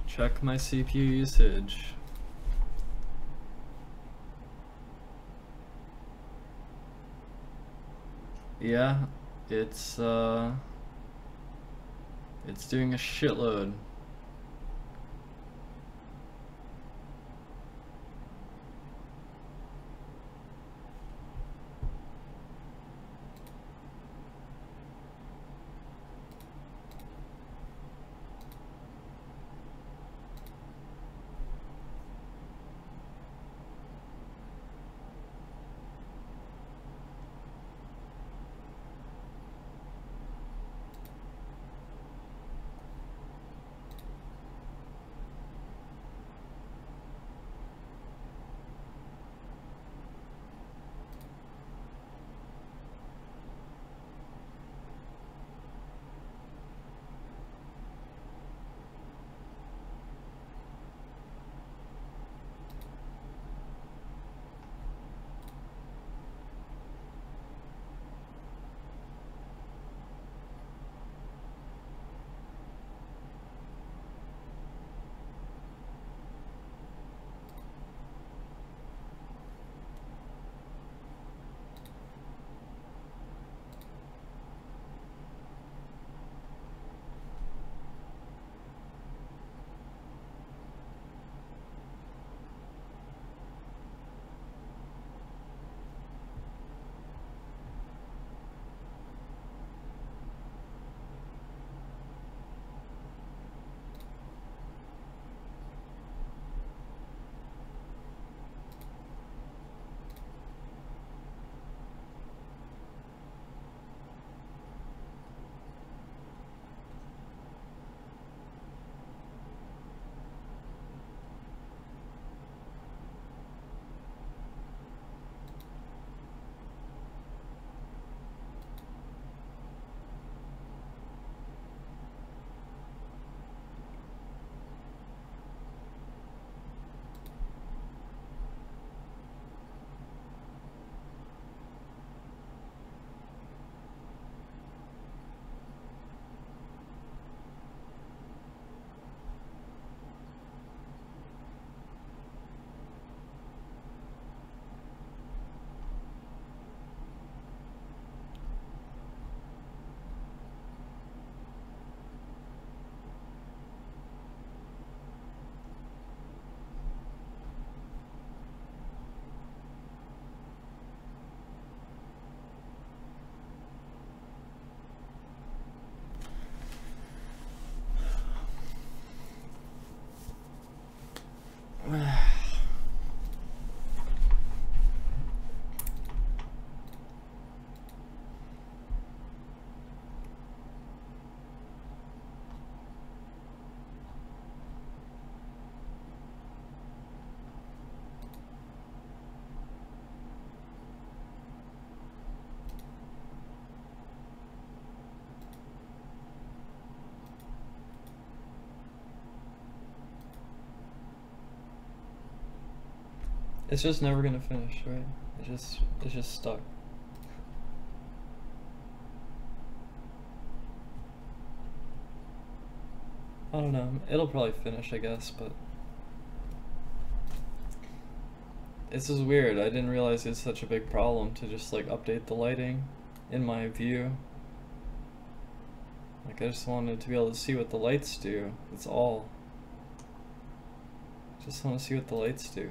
Check my CPU usage. Yeah, it's doing a shitload. It's just never gonna finish, right? It's just stuck. I don't know. It'll probably finish, I guess, but this is weird. I didn't realize it's such a big problem to just like update the lighting in my view. Like I just wanted to be able to see what the lights do. That's all. Just want to see what the lights do.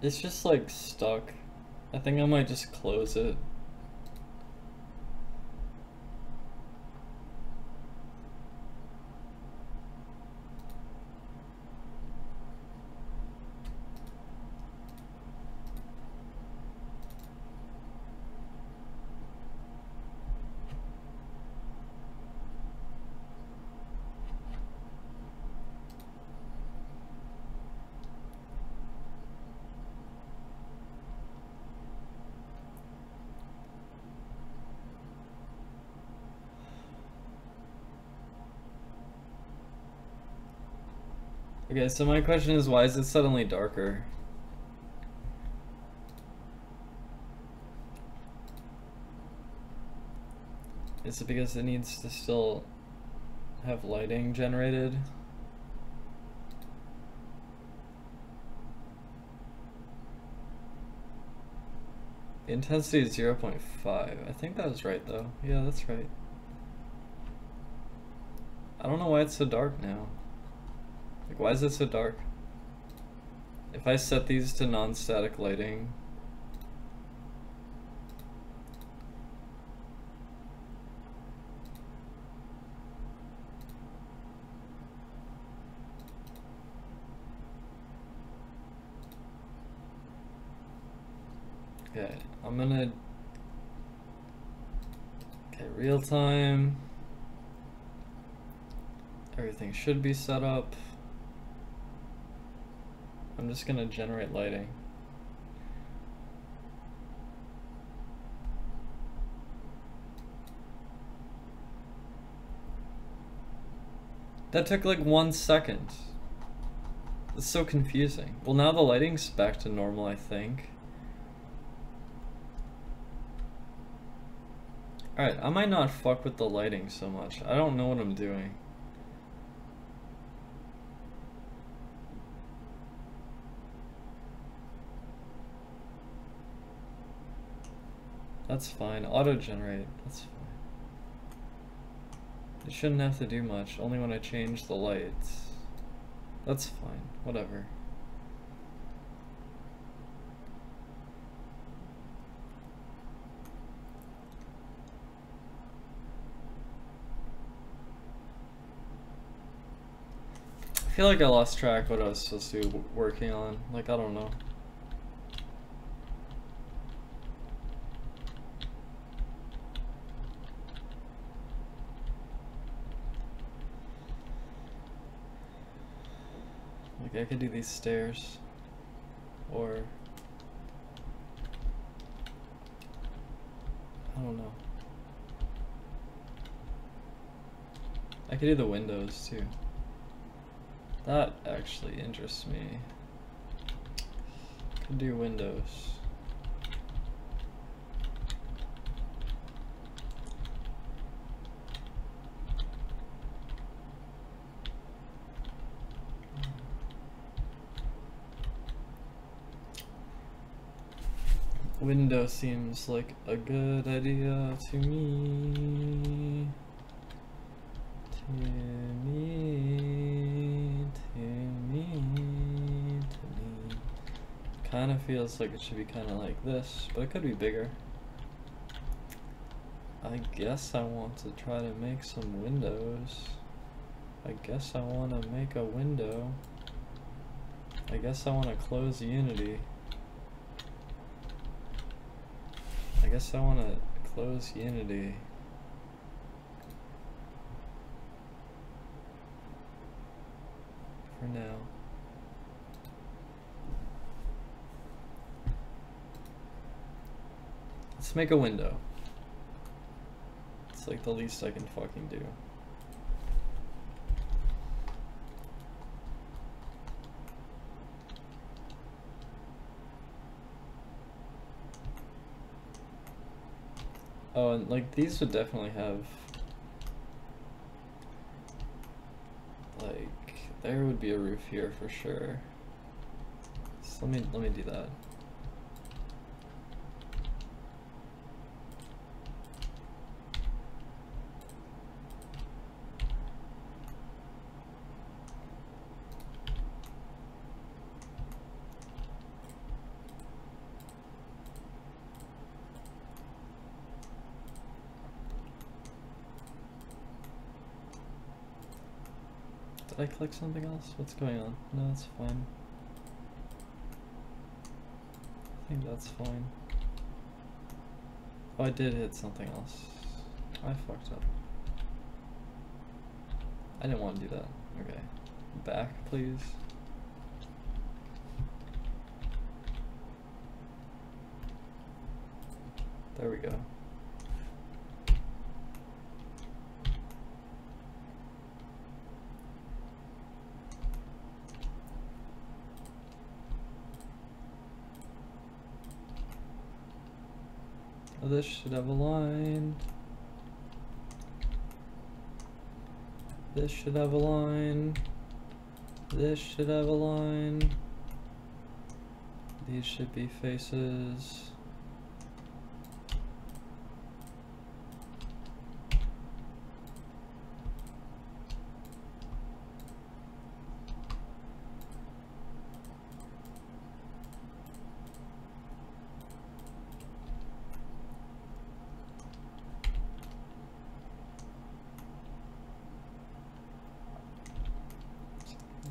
It's just like stuck. I think I might just close it. Okay, so my question is, why is it suddenly darker? Is it because it needs to still have lighting generated? The intensity is 0.5. I think that was right though. Yeah, that's right. I don't know why it's so dark now. Like, why is it so dark? If I set these to non-static lighting, okay, I'm gonna, okay, real time, everything should be set up. I'm just gonna generate lighting. That took like 1 second. It's so confusing. Well, now the lighting's back to normal, I think. Alright, I might not fuck with the lighting so much. I don't know what I'm doing. That's fine. Auto-generate. That's fine. It shouldn't have to do much, only when I change the lights. That's fine. Whatever. I feel like I lost track what I was supposed to be working on. Like, I don't know. Like, I could do these stairs. Or... I don't know. I could do the windows, too. That actually interests me. Could do windows. Window seems like a good idea to me. Kind of feels like it should be kind of like this, but it could be bigger. I guess I want to try to make some windows. I guess I want to make a window. I guess I want to close Unity. I guess I want to close Unity. For now. Let's make a window. It's like the least I can fucking do. Oh, and like these would definitely have, like, there would be a roof here for sure. So let me do that. Did I click something else? What's going on? No, that's fine. I think that's fine. Oh, I did hit something else. I fucked up. I didn't want to do that. Okay. Back, please. There we go. This should have a line. This should have a line. This should have a line. These should be faces.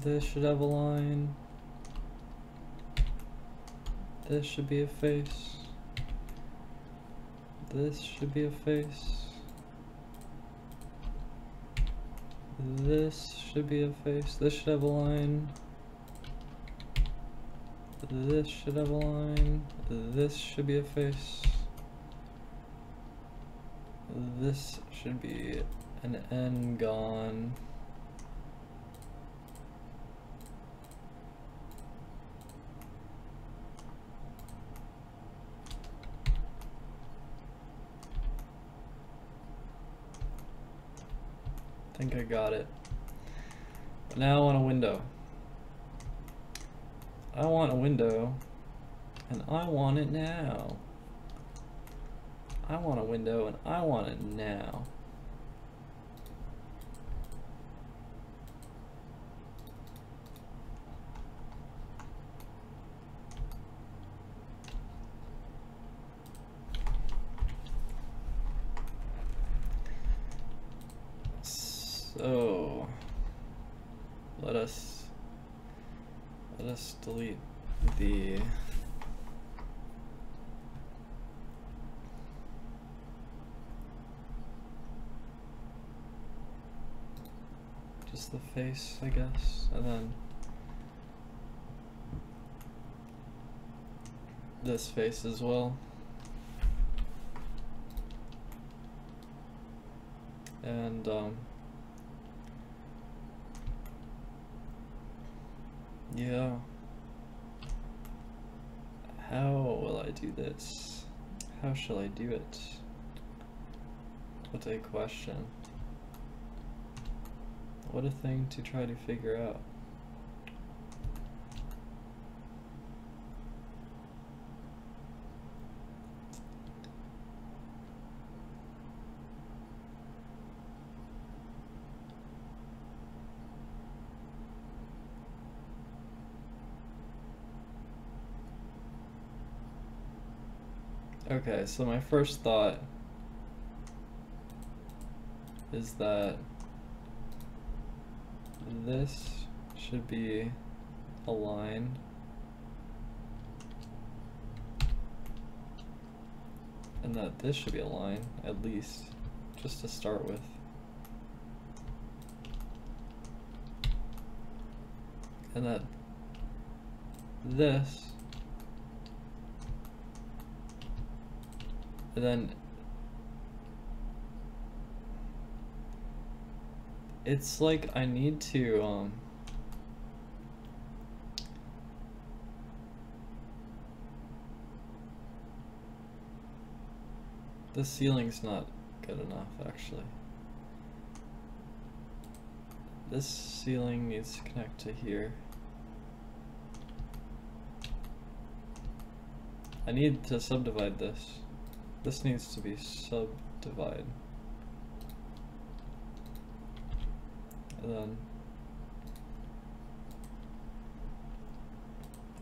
This should have a line. This should be a face. This should be a face. This should be a face. This should have a line. This should have a line. This should be a face. This should be an N gone. I think I got it. But now I want a window. I want a window, and I want it now. I want a window, and I want it now. So let us delete the just the face, I guess, and then this face as well. And yeah, how will I do this? How shall I do it? What a question. What a thing to try to figure out. Okay, so my first thought is that this should be a line, and that this should be a line, at least, just to start with. And that this, and then it's like I need to the ceiling's not good enough, actually. This ceiling needs to connect to here. I need to subdivide this. This needs to be subdivided. And then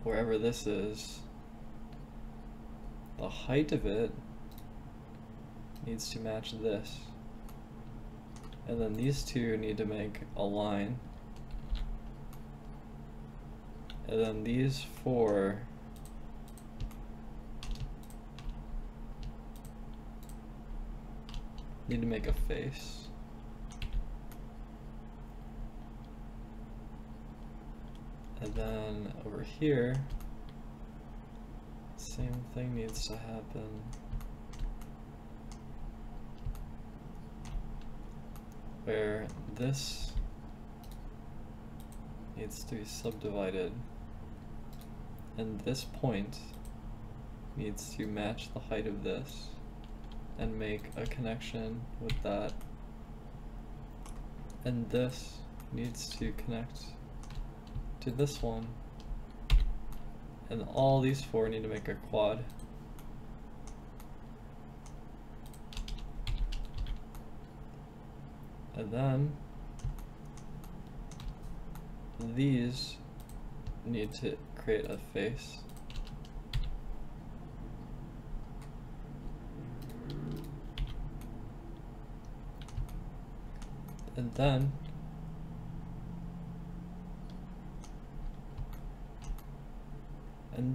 wherever this is, the height of it needs to match this. And then these two need to make a line. And then these four need to make a face. And then over here, same thing needs to happen. Where this needs to be subdivided, and this point needs to match the height of this and make a connection with that, and this needs to connect to this one, and all these four need to make a quad. And then these need to create a face. And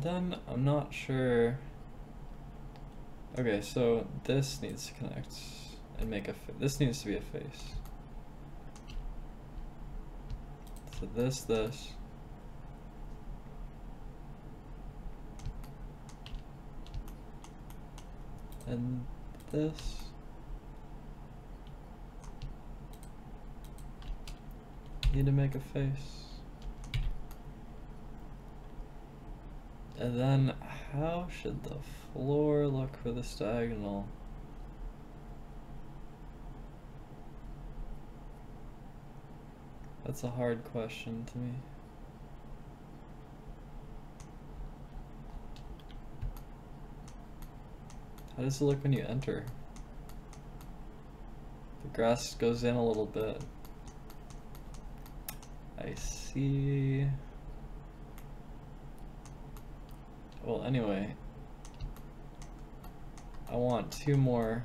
then I'm not sure. Okay, so this needs to connect and make a this needs to be a face. So this, And this. Need to make a face. And then how should the floor look for this diagonal? That's a hard question to me. How does it look when you enter? The grass goes in a little bit. I see. Well, anyway, I want 2 more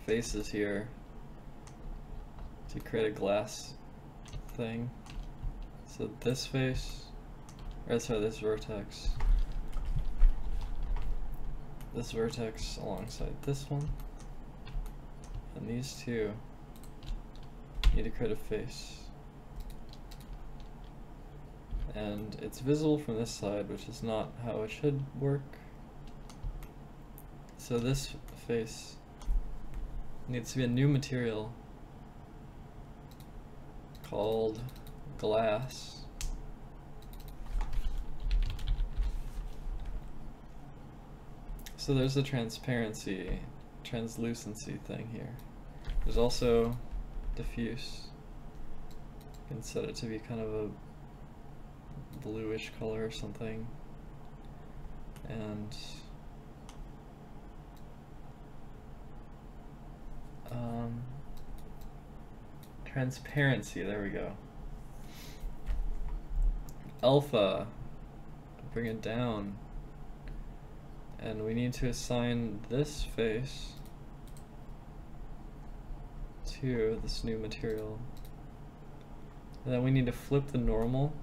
faces here to create a glass thing. So this face, or sorry, this vertex alongside this one, and these 2 need to create a face. And it's visible from this side, which is not how it should work. So this face needs to be a new material called glass. So there's a translucency thing here. There's also diffuse. You can set it to be kind of a bluish color or something. And transparency, there we go. Alpha, bring it down. And we need to assign this face to this new material. And then we need to flip the normal,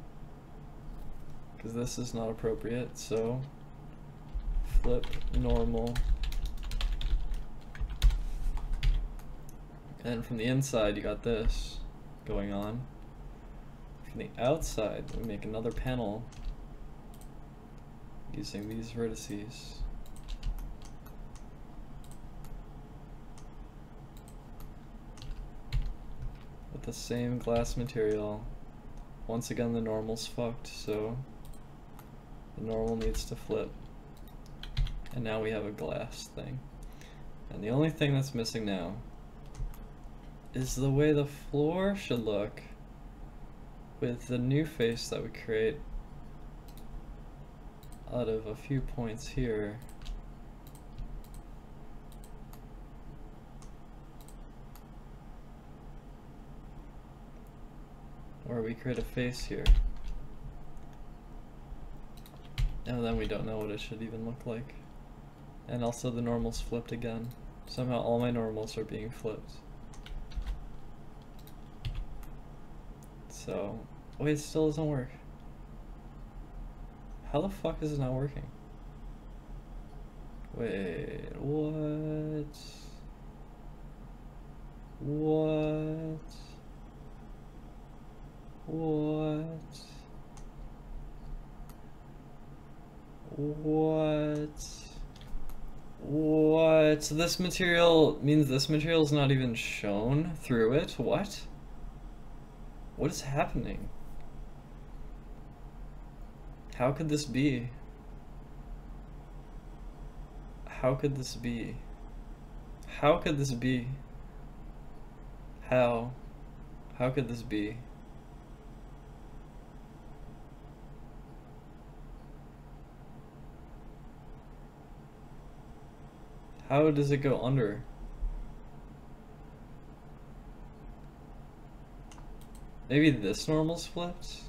because this is not appropriate, so flip normal. And from the inside you got this going on. From the outside we make another panel using these vertices. With the same glass material. Once again the normal's fucked, so the normal needs to flip. And now we have a glass thing. And the only thing that's missing now is the way the floor should look with the new face that we create out of a few points here. Or we create a face here. And then we don't know what it should even look like. And also the normal's flipped again. Somehow all my normals are being flipped. So, wait, it still doesn't work. How the fuck is it not working? Wait, what? What? What? What? What? So this material means this material is not even shown through it? What? What is happening? How could this be? How could this be? How could this be? How? How could this be? How does it go under? Maybe this normal's flipped?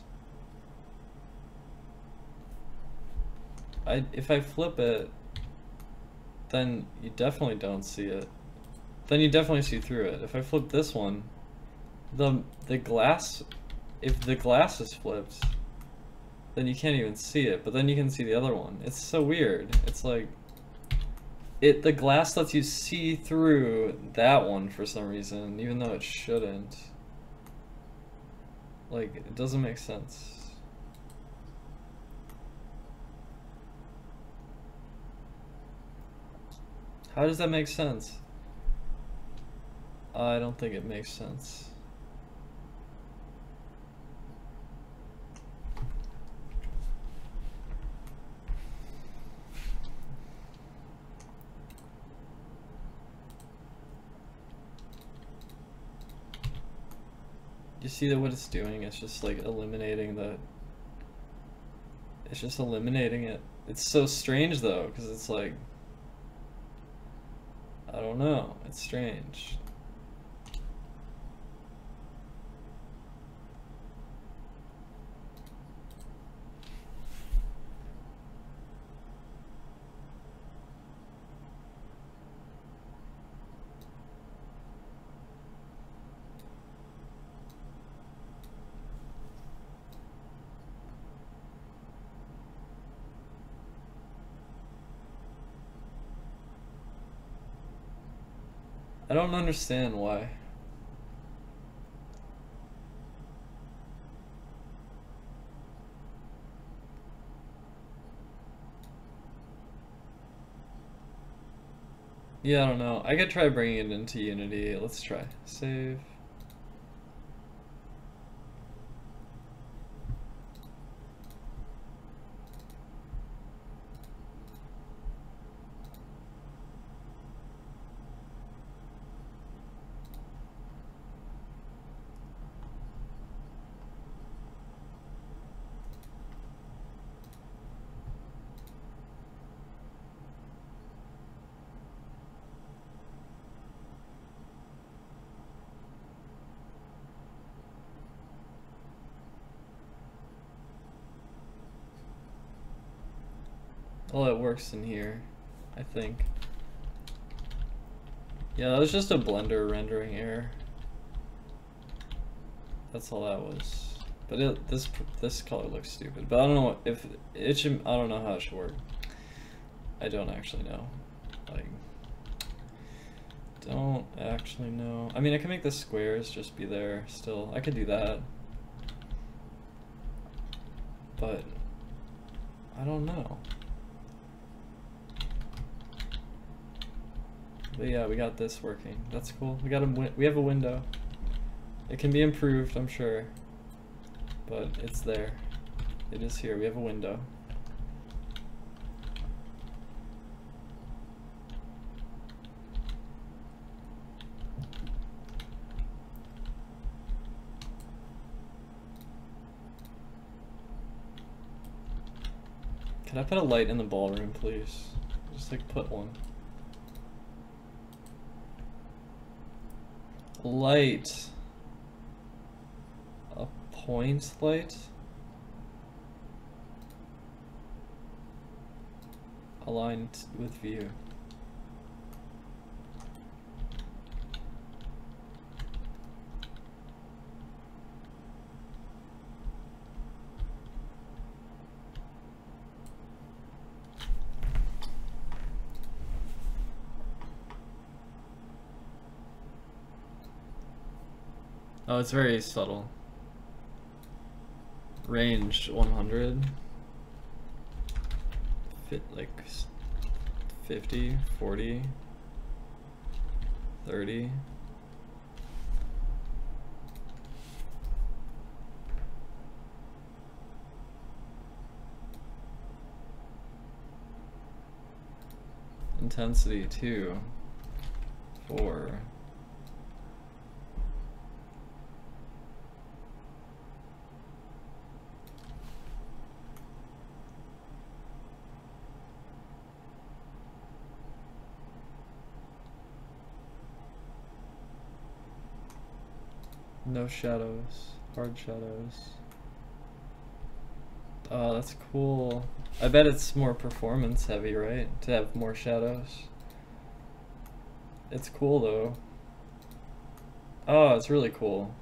If I flip it, then you definitely don't see it. Then you definitely see through it. If I flip this one, the glass, if the glass is flipped, then you can't even see it, but then you can see the other one. It's so weird. It's like, the glass lets you see through that one for some reason, even though it shouldn't. Like, it doesn't make sense. How does that make sense? I don't think it makes sense. You see that what it's doing? It's just like eliminating the... It's just eliminating it. It's so strange though, because it's like... I don't know. It's strange. I don't understand why. Yeah, I don't know. I could try bringing it into Unity. Let's try. Save. Well, it works in here, I think. Yeah, that was just a Blender rendering error. That's all that was. But this color looks stupid. But I don't know if it should. I don't know how it should work. I don't actually know. Like, don't actually know. I mean, I can make the squares just be there still. I could do that. But I don't know. But yeah, we got this working. That's cool. We have a window. It can be improved, I'm sure. But it's there. It is here. We have a window. Can I put a light in the ballroom, please? Just like put one. Light. A point light? Aligned with view. Oh, it's very subtle. Range 100. Fit like 50, 40, 30. Intensity 2, 4. No shadows, hard shadows. Oh, that's cool. I bet it's more performance heavy, right? To have more shadows. It's cool though. Oh, it's really cool.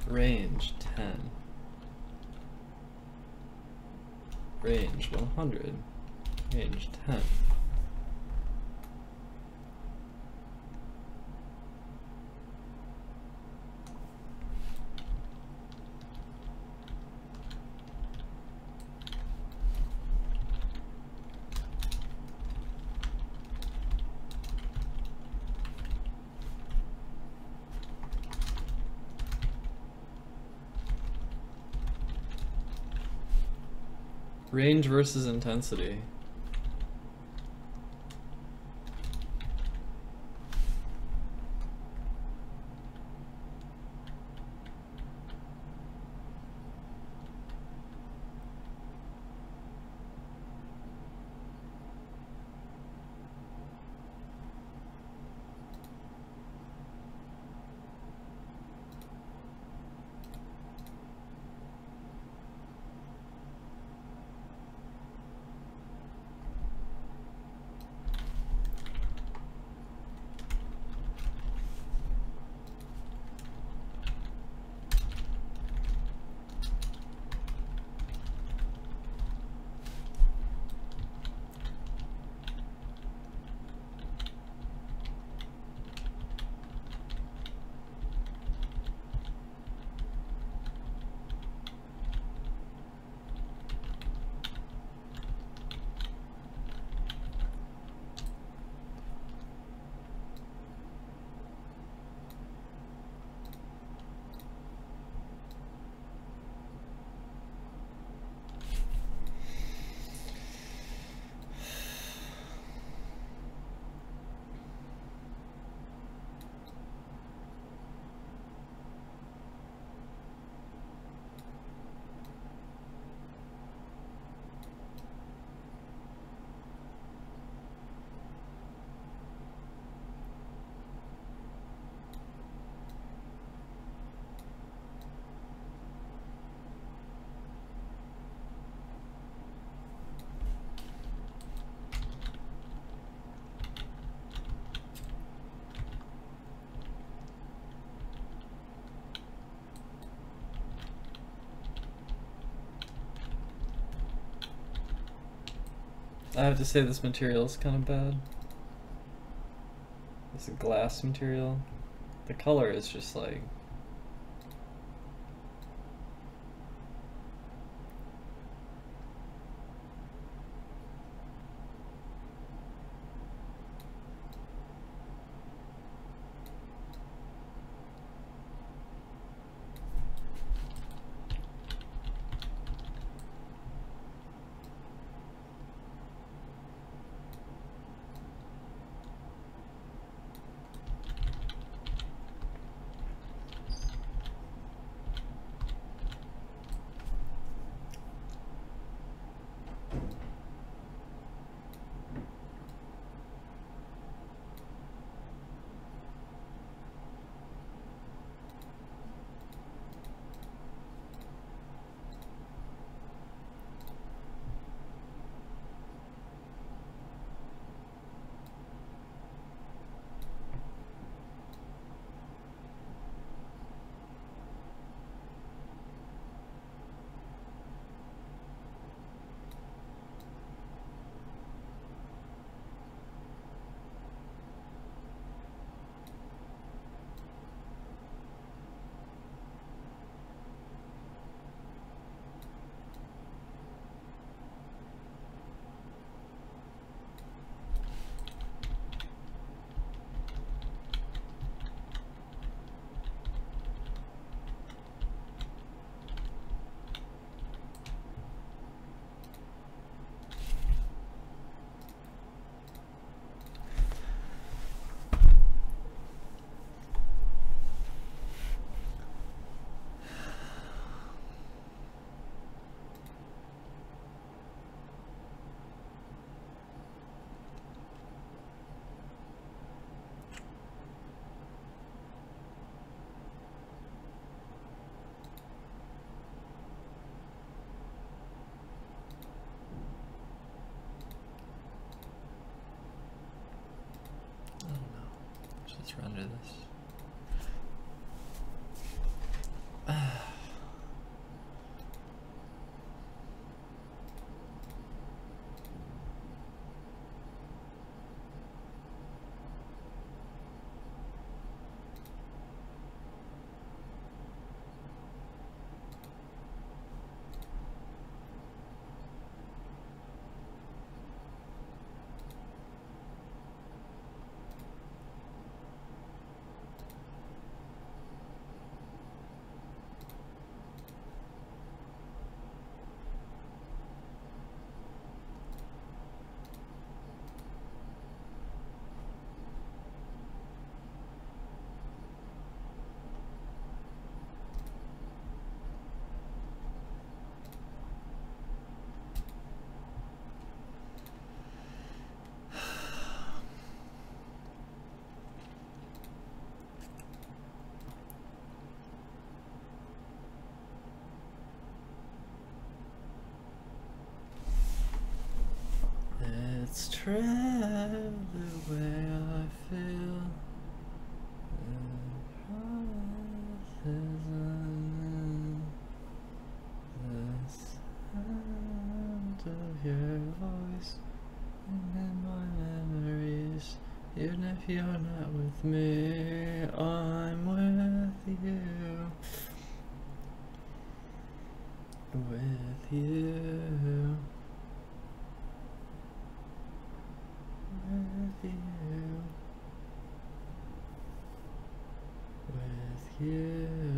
Range 10. Range 100. Range 10. Range versus intensity. I have to say this material is kind of bad. It's a glass material. The color is just like... Let's render this. Let's travel the way I feel. The sound of your voice and in my memories. Even if you're not with me, I'm with you. With you. With you. With you.